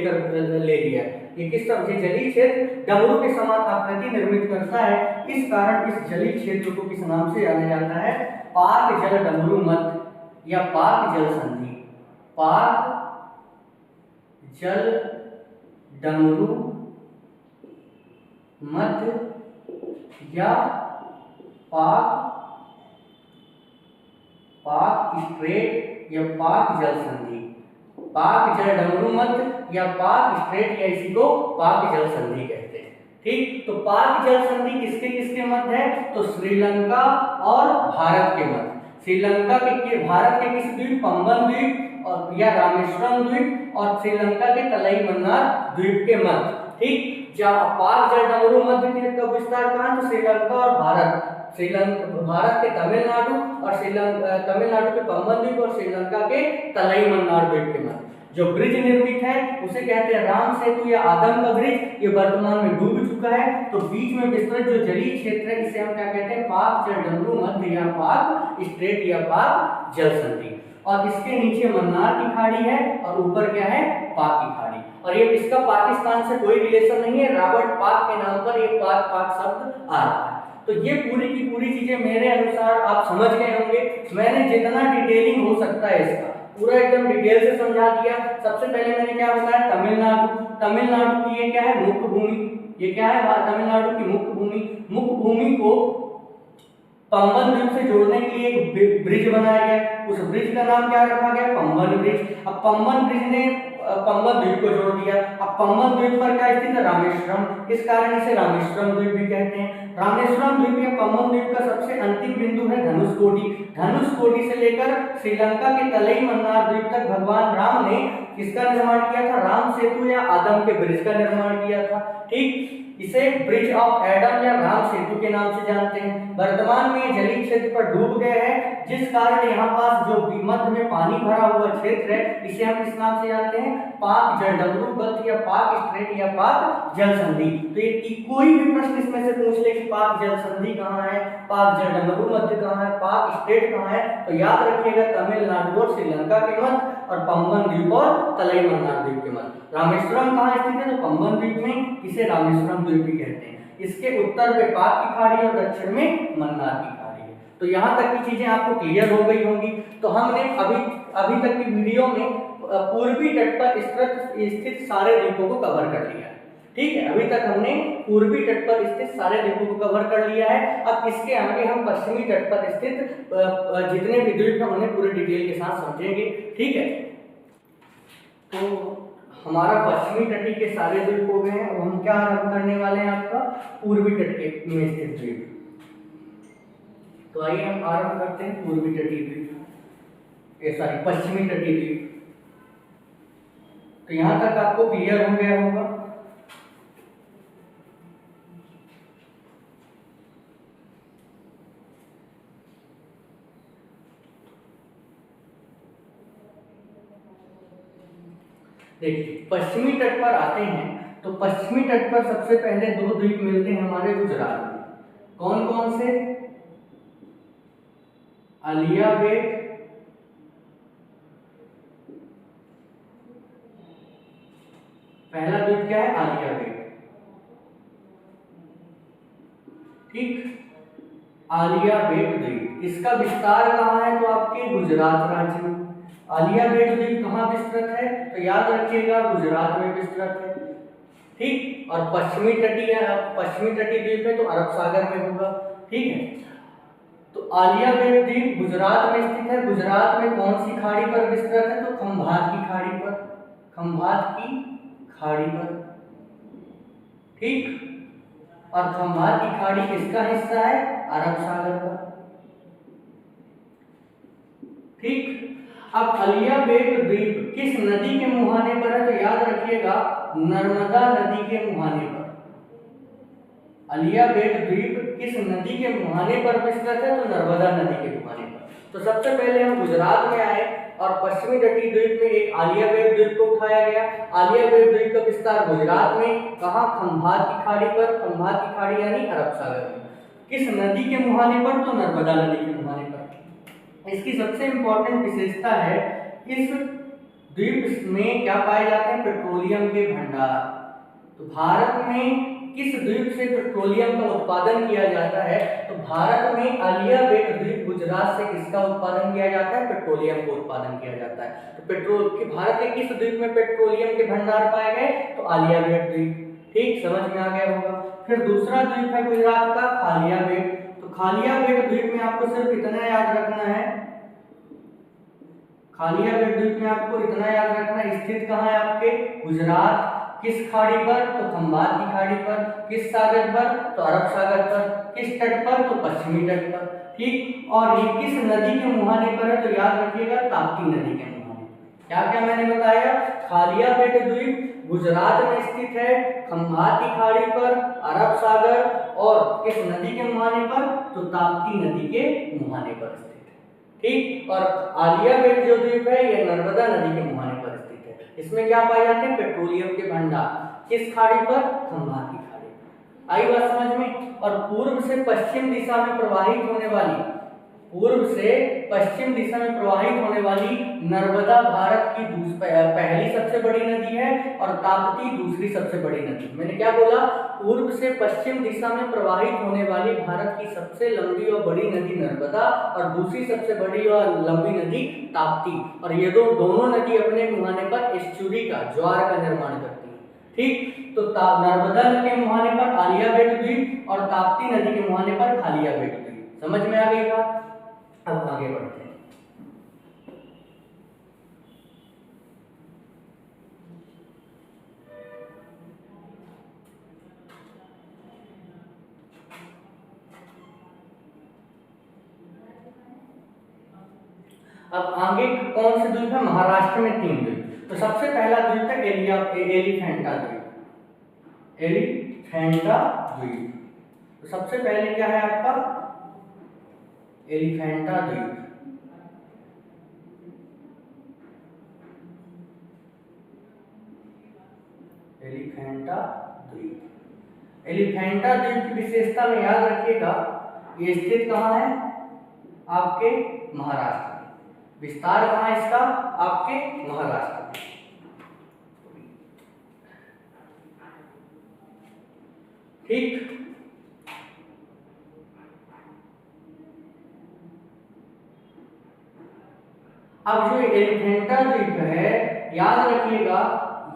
लिया है। ये किस तरह से जलीय क्षेत्र डमरू के समान आकृति निर्मित करता है। इस कारण इस जलीय क्षेत्र को किस नाम से जाना जाता है, पाक जल डमरू मध्य या पाक जल संधि। पाक जल डमरू मध्य या पाक स्ट्रेट या पाक जल संधि। पाक जल डमरू मध्य या पाक स्ट्रेट या इसी को पाक जल संधि कहते हैं। ठीक, तो पाक जल संधि किसके किसके मध्य है, तो श्रीलंका और भारत के मध्य। श्रीलंका के भारत के किस द्वीप, पंबन द्वीप और या रामेश्वरम द्वीप, और श्रीलंका के तलई मन्नार द्वीप के मध्य। ठीक, जहाँ पाक जल डमरू मध्य का विस्तार कहाँ, तो श्रीलंका और भारत। भारत के तमिलनाडु और तमिलनाडु के पंबन द्वीप और श्रीलंका के तलई मन्नार द्वीप के मध्य जो ब्रिज निर्मित है उसे कहते हैं राम सेतु या आदम का ब्रिज। ये वर्तमान में डूब चुका है। तो बीच में विस्तृत जो जलीय क्षेत्र है इसे हम क्या कहते हैं, पाक जल डमरू मध्य या पाक स्ट्रेट या पाक जल संधि। और इसके नीचे मन्नार की खाड़ी है और ऊपर क्या है, पाक की खाड़ी। और ये इसका पाकिस्तान से कोई रिलेशन नहीं है, रॉबर्ट पाक के नाम पर ये पाक शब्द आ रहा है। तो ये पूरी की पूरी चीजें मेरे अनुसार आप समझ गए होंगे। मैंने जितना डिटेलिंग हो सकता है इसका पूरा एकदम डिटेल से समझा दिया। सबसे पहले मैंने क्या बताया, तमिलनाडु की ये क्या है, मुख्य भूमि। ये क्या है, तमिलनाडु की मुख्य भूमि। मुख्य भूमि को पंबन द्वीप से जोड़ने के लिए एक ब्रिज बनाया गया। उस ब्रिज का नाम क्या रखा गया, पंबन ब्रिज। अब पंबन ब्रिज ने पंबन द्वीप को जोड़ दिया। अब पंबन द्वीप पर क्या स्थित है? रामेश्वरम, इस कारण इसे रामेश्वरम द्वीप भी कहते हैं। रामेश्वरम द्वीप या पंबन द्वीप का सबसे अंतिम बिंदु है धनुषकोडी। धनुषकोडी से लेकर श्रीलंका के तलई मन्नार द्वीप तक भगवान राम ने किसका निर्माण किया था? राम सेतु या आदम के ब्रिज का निर्माण किया था। ठीक, इसे ब्रिज ऑफ एडम या राम सेतु के नाम से जानते हैं। वर्तमान में जलीय क्षेत्र पर डूब गए हैं, जिस कारण यहाँ पास जो मध्य में पानी भरा हुआ क्षेत्र है इसे हम किस नाम से जानते हैं? पाक जलडमरू गल्फ या पाक स्ट्रेट या पाक जल संधि। तो ये कोई भी प्रश्न इसमें से पूछ ले कि पाक जल संधि कहाँ है, पाक जलडमरू मध्य कहाँ है, पाक स्ट्रेट कहाँ है, तो याद रखिएगा तमिलनाडु और श्रीलंका के मध्य और पंबन द्वीप और तलई मन्नार द्वीप के मध्य। रामेश्वरम कहाँ स्थित है? तो पंबन द्वीप में, इसे रामेश्वरम द्वीप भी कहते हैं। इसके उत्तर में पाक की खाड़ी और दक्षिण में मन्नार की खाड़ी है। तो यहाँ तक की चीजें आपको क्लियर हो गई होंगी। तो हमने अभी तक की वीडियो में पूर्वी तट पर स्थित सारे द्वीपों को कवर कर लिया है। ठीक है, अभी तक हमने पूर्वी तट पर स्थित सारे द्वीपों को कवर कर लिया है। अब इसके आगे हम पश्चिमी तट पर स्थित जितने भी द्वीप हैं उन्हें पूरे डिटेल के साथ समझेंगे। ठीक है, तो हमारा पश्चिमी तटी के सारे द्वीप हो गए हैं। अब हम क्या आरंभ करने वाले हैं? आपका पूर्वी तट के में स्थित द्वीप। तो आइए हम आरंभ करते हैं पूर्वी तटीय द्वीप, पश्चिमी तटीय द्वीप। तो यहां तक आपको क्लियर हो गया होगा। देखिए, पश्चिमी तट पर आते हैं तो पश्चिमी तट पर सबसे पहले दो द्वीप मिलते हैं हमारे गुजरात में। कौन कौन से? आलिया बेट पहला द्वीप क्या है? आलिया बेट। ठीक, आलिया बेट द्वीप, इसका विस्तार कहाँ है? तो आपके गुजरात राज्य में। आलिया बेट द्वीप कहाँ विस्तृत है? तो याद रखिएगा गुजरात में विस्तृत है। ठीक, और पश्चिमी तटीय द्वीप है तो अरब सागर में होगा। ठीक है, तो आलिया बेट द्वीप गुजरात में स्थित है। गुजरात में कौन सी खाड़ी पर विस्तृत है? तो खंभात की खाड़ी पर, खंभात की खाड़ी पर। ठीक, और खंभात की खाड़ी किसका हिस्सा है? अरब सागर का। ठीक, अब आलिया बेट द्वीप किस नदी के मुहाने पर है? तो याद रखिएगा नर्मदा नदी के मुहाने पर। आलिया बेट द्वीप किस नदी के मुहाने पर विस्तृत है? तो नर्मदा नदी के मुहाने पर। तो सबसे पहले हम गुजरात में आए और पश्चिमी तटीय द्वीप में एक आलिया बेट द्वीप को उठाया गया। आलिया बेट द्वीप का विस्तार गुजरात में, कहाँ? खंभात की खाड़ी पर। खंभात की खाड़ी यानी अरब सागर में। किस नदी के मुहाने पर? तो नर्मदा नदी के मुहाने पर। इसकी सबसे इंपॉर्टेंट विशेषता है, इस द्वीप में क्या पाए जाते हैं? पेट्रोलियम के भंडार। तो भारत में किस द्वीप से पेट्रोलियम का उत्पादन किया जाता है? तो भारत में आलिया बेट द्वीप गुजरात से किसका उत्पादन किया जाता है? पेट्रोलियम का उत्पादन किया जाता है। तो पेट्रोल के भारत के किस द्वीप में पेट्रोलियम के भंडार पाए गए? तो आलिया बेट द्वीप। ठीक, समझ में आ गया होगा। फिर दूसरा द्वीप है गुजरात का खालिया बेट। तो खालिया बेट द्वीप में आपको सिर्फ इतना याद रखना है, खालिया बेट द्वीप में आपको इतना याद रखना है, स्थित कहाँ है? आपके गुजरात। किस खाड़ी पर? तो खंभात की खाड़ी पर। किस सागर पर? तो अरब सागर पर। किस तट पर? तो पश्चिमी तट पर। ठीक, और ये किस नदी के मुहाने पर है? तो याद रखिएगा ताप्ती नदी के मुहाने। क्या क्या मैंने बताया? खालिया बेट द्वीप गुजरात में स्थित है, खंभात की खाड़ी पर, अरब सागर, और किस नदी के मुहाने पर? तो ताप्ती नदी के मुहाने पर स्थित है। ठीक, और आलिया बेट जो द्वीप है यह नर्मदा नदी के मुहाने पर स्थित है। इसमें क्या पाए जाते हैं? पेट्रोलियम के भंडार। किस खाड़ी पर? खंभात की खाड़ी पर। आई बात समझ में? और पूर्व से पश्चिम दिशा में प्रवाहित होने वाली नर्मदा भारत की पहली सबसे बड़ी नदी है और ताप्ती दूसरी सबसे बड़ी नदी। मैंने क्या बोला? पूर्व से पश्चिम दिशा में प्रवाहित होने वाली भारत की सबसे लंबी और बड़ी नदी नर्मदा और दूसरी सबसे बड़ी और लंबी नदी ताप्ती। और ये दोनों नदी अपने मुहाने पर एस्चुरी का, ज्वार का निर्माण करती है। ठीक, तो नर्मदा नदी के मुहाने पर आलिया बेट द्वीप और ताप्ती नदी के मुहाने पर खालिया बेट द्वीप। समझ में आ गई बात? अब आगे बढ़ते हैं। अब आगे कौन से द्वीप है? महाराष्ट्र में 3 द्वीप। तो सबसे पहला द्वीप है एलिफेंटा द्वीप। एलिफेंटा द्वीप। तो सबसे पहले क्या है आपका? एलिफेंटा द्वीप। एलिफेंटा द्वीप। एलिफेंटा द्वीप की विशेषता में याद रखिएगा, ये स्थित कहाँ है? आपके महाराष्ट्र में। विस्तार कहाँ है इसका? आपके महाराष्ट्र में। ठीक। अब जो एलिफेंटा द्वीप है, याद रखिएगा,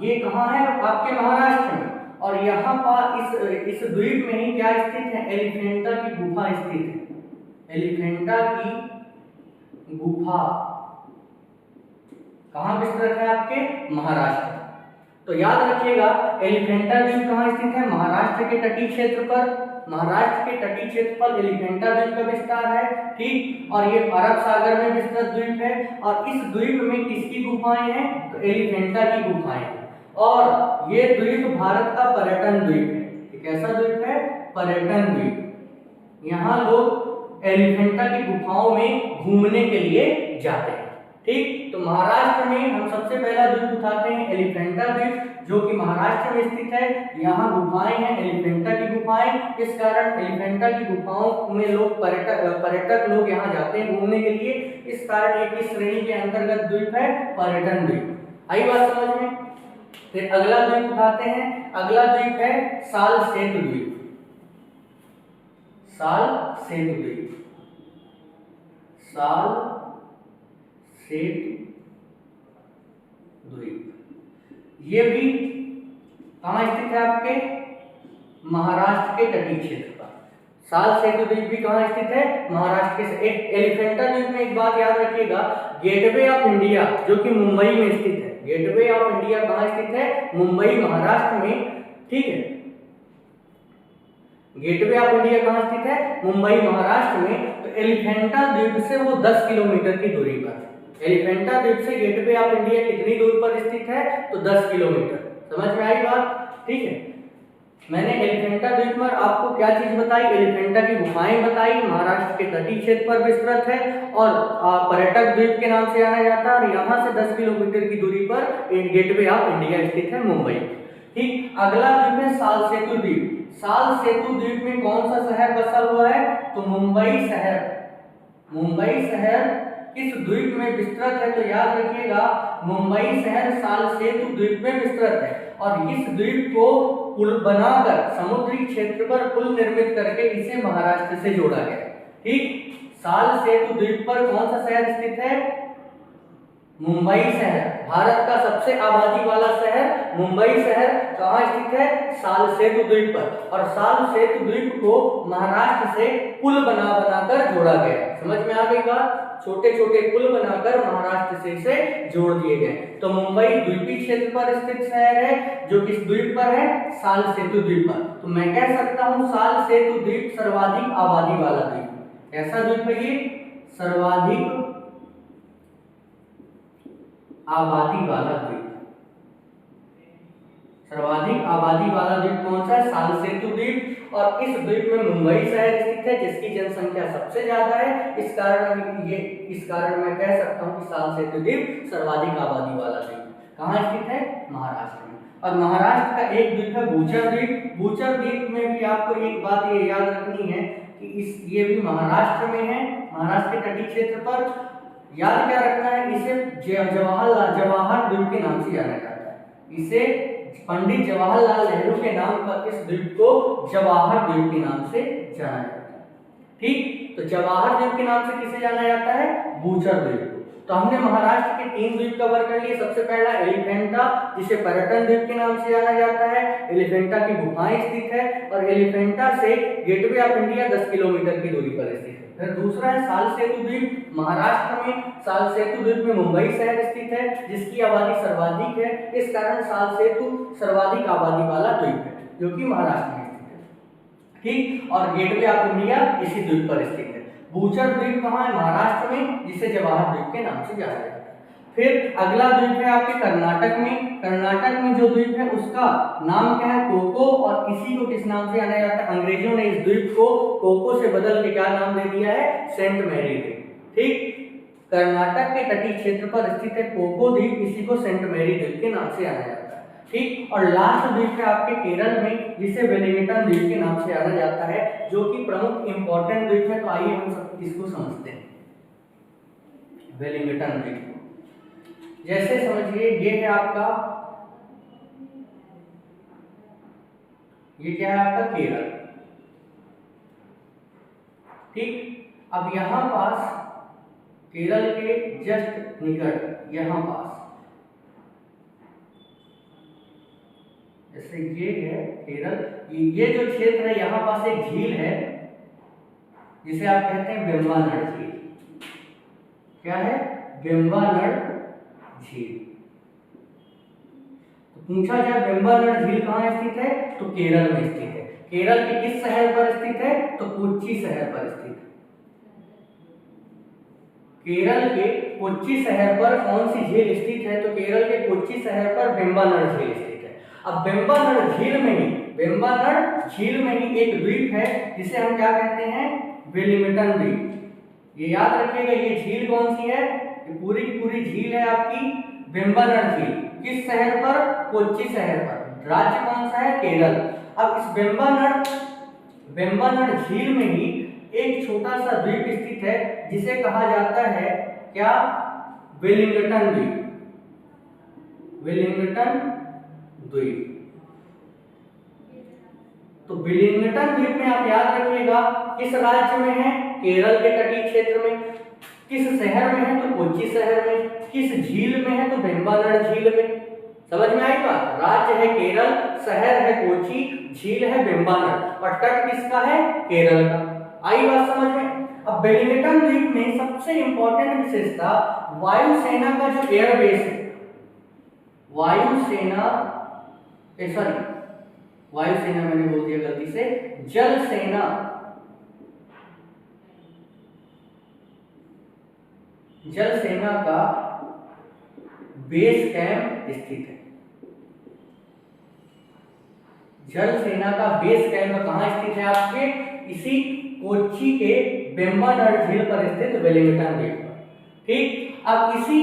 ये कहाँ है? आपके महाराष्ट्र में। और यहाँ पर इस द्वीप में ही क्या स्थित है? एलिफेंटा की गुफा स्थित है। एलिफेंटा की गुफा कहाँ विस्तृत है? आपके महाराष्ट्र। तो याद रखिएगा, एलिफेंटा द्वीप कहाँ स्थित है? महाराष्ट्र के तटीय क्षेत्र पर। महाराष्ट्र के तटीय क्षेत्र पर एलिफेंटा द्वीप का विस्तार है। ठीक। और ये अरब सागर में विस्तृत द्वीप है। और इस द्वीप में किसकी गुफाएं हैं? तो एलिफेंटा की गुफाएं हैं। और ये द्वीप भारत का पर्यटन द्वीप है। ये कैसा द्वीप है? पर्यटन द्वीप। यहाँ लोग एलिफेंटा की गुफाओं में घूमने के लिए जाते हैं। ठीक। तो महाराष्ट्र में हम सबसे पहला द्वीप उठाते हैं एलिफेंटा द्वीप, जो कि महाराष्ट्र में स्थित है। यहाँ गुफाएं हैं, एलिफेंटा की गुफाएं। इस कारण एलिफेंटा की गुफाओं में लोग पर्यटक लोग यहाँ जाते हैं घूमने के लिए। इस कारण एक इस श्रेणी के अंतर्गत द्वीप है पर्यटन द्वीप। आई बात समझ में? फिर अगला द्वीप उठाते हैं। अगला द्वीप है साल सेतु द्वीप। साल सेतु द्वीप। साल सेतु द्वीप। ये भी कहाँ स्थित है? आपके महाराष्ट्र के तटीय क्षेत्र पर। साल सेतु द्वीप भी कहाँ स्थित है? महाराष्ट्र के। एक एलिफेंटा द्वीप में एक बात याद रखिएगा, गेटवे ऑफ इंडिया जो कि मुंबई में स्थित है। गेटवे ऑफ इंडिया कहाँ स्थित है? मुंबई महाराष्ट्र में। ठीक है। गेटवे ऑफ इंडिया कहाँ स्थित है? मुंबई महाराष्ट्र में। तो एलिफेंटा द्वीप से वो 10 किलोमीटर की दूरी पर। एलिफेंटा द्वीप से गेटवे ऑफ इंडिया कितनी दूर पर स्थित है? तो 10 किलोमीटर। समझ में आई बात? ठीक है। मैंने एलिफेंटा द्वीप पर आपको क्या चीज बताई? एलिफेंटा की गुफाएं बताई, महाराष्ट्र के तटीय क्षेत्र पर विस्तृत है और पर्यटक द्वीप के नाम से जाना जाता है। और यहाँ से 10 किलोमीटर की दूरी पर गेटवे ऑफ इंडिया स्थित है, मुंबई। ठीक। अगला द्वीप है साल सेतु द्वीप। साल सेतु द्वीप में कौन सा शहर बसा हुआ है? तो मुंबई शहर। मुंबई शहर इस द्वीप में विस्तृत है। तो याद रखिएगा, मुंबई शहर साल सेतु द्वीप में विस्तृत है। और इस द्वीप को पुल बनाकर, समुद्री क्षेत्र पर पुल निर्मित करके इसे महाराष्ट्र से जोड़ा गया। ठीक। साल सेतु द्वीप पर कौन सा शहर स्थित है? मुंबई शहर। भारत का सबसे आबादी वाला शहर मुंबई शहर कहाँ स्थित है? साल सेतु द्वीप पर। और साल सेतु द्वीप को महाराष्ट्र से पुल बनाकर जोड़ा गया। समझ में आ गई बात? छोटे छोटे पुल बनाकर महाराष्ट्र से इसे जोड़ दिए गए। तो मुंबई द्वीपीय क्षेत्र पर स्थित शहर है, जो किस द्वीप पर है? साल सेतु द्वीप पर। तो मैं कह सकता हूँ साल सेतु द्वीप सर्वाधिक आबादी वाला द्वीप। ऐसा द्वीप है ये, सर्वाधिक आबादी वाला द्वीप। सर्वाधिक आबादी वाला द्वीप कौन सा है? साल सेतु द्वीप। और इस द्वीप में मुंबई शहर स्थित है, जिसकी जनसंख्या सबसे ज्यादा है। इस कारण मैं कह सकता हूँ कि साल सेतु द्वीप सर्वाधिक आबादी वाला द्वीप। कहाँ स्थित है? महाराष्ट्र में। और महाराष्ट्र का एक द्वीप है बूचर द्वीप। बूचर द्वीप में भी आपको एक बात ये याद रखनी है कि ये भी महाराष्ट्र में है, महाराष्ट्र के तटीय क्षेत्र पर। याद क्या रखना है? इसे जवाहर द्वीप के नाम से जाना जाता है। इसे पंडित जवाहरलाल नेहरू के नाम पर इस द्वीप को जवाहर द्वीप के नाम से जाना जाता है। ठीक। तो जवाहर द्वीप के नाम से किसे जाना जाता है? बूचर द्वीप को। तो हमने महाराष्ट्र के 3 द्वीप कवर कर लिए। सबसे पहला एलिफेंटा, जिसे पर्यटन द्वीप के नाम से जाना जाता है। एलिफेंटा की गुफाएं स्थित है। और एलिफेंटा से गेटवे ऑफ इंडिया 10 किलोमीटर की दूरी पर स्थित है। फिर दूसरा है साल सेतु द्वीप, महाराष्ट्र में। साल सेतु द्वीप में मुंबई शहर स्थित है, जिसकी आबादी सर्वाधिक है। इस कारण साल सेतु सर्वाधिक आबादी वाला द्वीप है, जो कि महाराष्ट्र में स्थित है। ठीक। और गेटवे ऑफ इंडिया इसी द्वीप पर स्थित है। बूचर द्वीप कहाँ है? महाराष्ट्र में, जिसे जवाहर द्वीप के नाम से जाना जाता है। फिर अगला द्वीप है आपके कर्नाटक में। कर्नाटक में जो द्वीप है उसका नाम क्या है? कोको, और इसी को किस नाम से जाना जाता है? अंग्रेजों ने इस द्वीप को कोको से बदल के क्या नाम दे दिया है? सेंट मैरी द्वीप। ठीक, कर्नाटक के तटीय क्षेत्र पर स्थित है कोको द्वीप, इसी को सेंट मैरी द्वीप के नाम से जाना जाता है। ठीक, और लास्ट द्वीप है आपके केरल में, जिसे वेलिंगटन द्वीप के नाम से जाना जाता है, जो कि प्रमुख इंपॉर्टेंट द्वीप है। तो आइए हम सब इसको समझते हैं। वेलिंगटन द्वीप जैसे समझिए, ये है आपका, ये क्या है आपका? केरल। ठीक, अब यहां पास केरल के जस्ट निकट यहां पास, जैसे ये है केरल, ये जो क्षेत्र है यहाँ पास एक झील है जिसे आप कहते हैं वेम्बनाड झील। क्या है? वेम्बनाड झील। तो पूछा जाए वेम्बनाड झील कहाँ स्थित है? तो केरल में स्थित है। केरल के किस शहर पर स्थित है? तो कोच्चि शहर पर स्थित है। केरल के कोच्चि शहर पर कौन सी झील स्थित है? तो केरल के कोच्चि शहर पर वेम्बनाड झील स्थित है। अब वेम्बनाड झील में ही एक द्वीप है जिसे हम क्या कहते हैं? वेलिंगटन द्वीप। ये याद रखिएगा, ये झील कौन सी है? ये पूरी की पूरी झील है आपकी वेम्बनाड झील। किस शहर पर? कोच्चि शहर पर। राज्य कौन सा है? केरल। अब इस वेम्बनाड झील में ही एक छोटा सा द्वीप स्थित है जिसे कहा जाता है क्या? वेलिंगटन द्वीप। वेलिंगटन द्वीप। तो वेलिंगटन द्वीप में आप याद रखिएगा किस राज्य में है? केरल के तटीय क्षेत्र में। किस शहर में है? तो कोच्चि शहर में। किस झील में है? तो वेम्बनाड झील में। समझ में आई बात? राज्य है केरल, शहर है कोच्चि, झील है वेम्बनाड, और तट किसका है? केरल का। आई बात समझ में? अब वेलिंगटन द्वीप में सबसे इंपॉर्टेंट विशेषता वायुसेना का जो एयरबेस है, वायुसेना मैंने बोल दिया गलती से, जल सेना का बेस कैंप स्थित है। जल सेना का बेस कैंप कहां स्थित है? आपके इसी कोच्चि के वेम्बनाड झील पर स्थित वेलिंगटन द्वीप पर। ठीक, अब इसी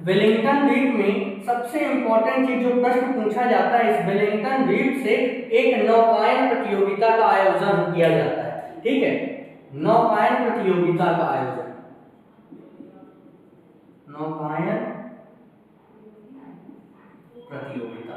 वेलिंगटन द्वीप में सबसे इंपॉर्टेंट चीज जो प्रश्न पूछा जाता है, इस वेलिंगटन द्वीप से एक नौकायन प्रतियोगिता का आयोजन किया जाता है। ठीक है, नौकायन प्रतियोगिता का आयोजन, नौकायन प्रतियोगिता।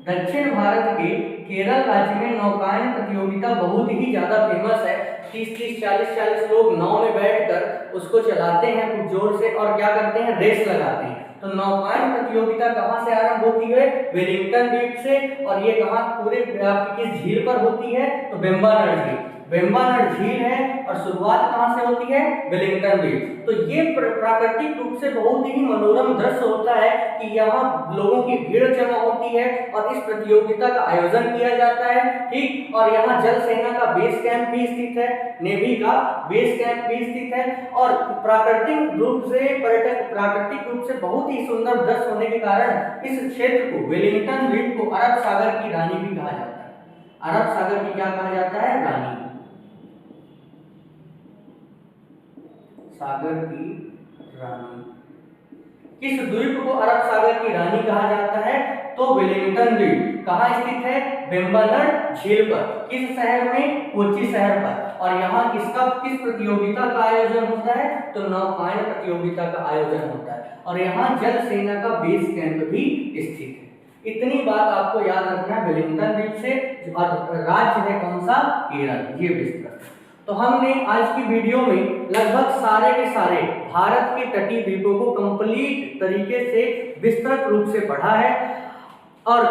दक्षिण भारत के केरल राज्य में नौकायन प्रतियोगिता बहुत ही ज्यादा फेमस है। 30-30, 40-40 लोग नाव में बैठकर उसको चलाते हैं खूब जोर से और क्या करते हैं? रेस लगाते हैं। तो नौकायन प्रतियोगिता कहां से आरंभ होती है? वेलिंगटन द्वीप से। और ये कहां पूरे किस झील पर होती है? तो वेम्बनाड झील। वेम्बनाड झील है और शुरुआत कहां से होती है? वेलिंगटन द्वीप। तो ये प्राकृतिक रूप से बहुत ही मनोरम दृश्य होता है कि यहाँ लोगों की भीड़ जमा होती है और इस प्रतियोगिता का आयोजन किया जाता है। ठीक, और यहाँ जल सेना का बेस कैंप भी स्थित है, नेवी का बेस कैंप भी स्थित है, और प्राकृतिक रूप से बहुत ही सुंदर दृश्य होने के कारण इस क्षेत्र को, वेलिंगटन द्वीप को, अरब सागर की रानी भी कहा जाता है। अरब सागर की क्या कहा जाता है? रानी। सागर की रानी। किस द्वीप को अरब सागर की रानी कहा जाता है? तो वेलिंगटन द्वीप। कहाँ स्थित है? वेम्बनाड झील पर। किस शहर में? कोच्चि शहर पर। और यहाँ किस प्रतियोगिता का आयोजन होता है? तो नौकायन प्रतियोगिता का आयोजन होता है। और यहाँ जल सेना का बेस कैंप भी स्थित है। इतनी बात आपको याद रखना है वेलिंगटन द्वीप से। और राज्य है कौन सा? केरल। ये विस्तृत। तो हमने आज की वीडियो में लगभग सारे के सारे भारत के तटीय द्वीपों को कंप्लीट तरीके से विस्तृत रूप से पढ़ा है। और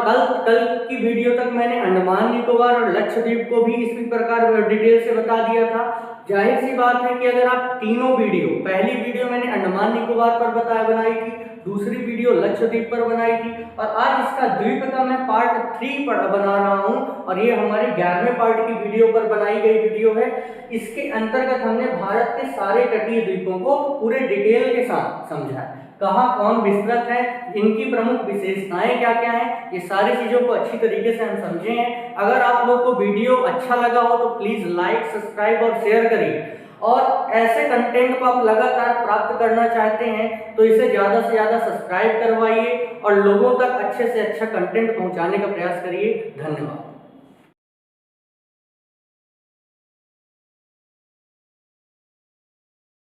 कल की वीडियो तक मैंने अंडमान निकोबार और लक्षद्वीप को भी इसी प्रकार डिटेल से बता दिया था। जाहिर सी बात है कि अगर आप तीनों वीडियो, पहली वीडियो मैंने अंडमान निकोबार पर बनाई थी, दूसरी वीडियो लक्षद्वीप पर बनाई थी और आज इसका द्वीप का मैं पार्ट 3 पर बना रहा हूं और ये हमारी 11वें पार्ट की वीडियो पर बनाई गई वीडियो है। इसके अंतर्गत हमने भारत के सारे तटीय द्वीपों को पूरे डिटेल के साथ समझा है, कहाँ कौन विस्तृत है, इनकी प्रमुख विशेषताएं क्या क्या हैं, ये सारी चीजों को अच्छी तरीके से हम समझे हैं। अगर आप लोग को वीडियो अच्छा लगा हो तो प्लीज लाइक, सब्सक्राइब और शेयर करिए और ऐसे कंटेंट को आप लगातार प्राप्त करना चाहते हैं तो इसे ज़्यादा से ज़्यादा सब्सक्राइब करवाइए और लोगों तक अच्छे से अच्छा कंटेंट पहुंचाने का प्रयास करिए। धन्यवाद।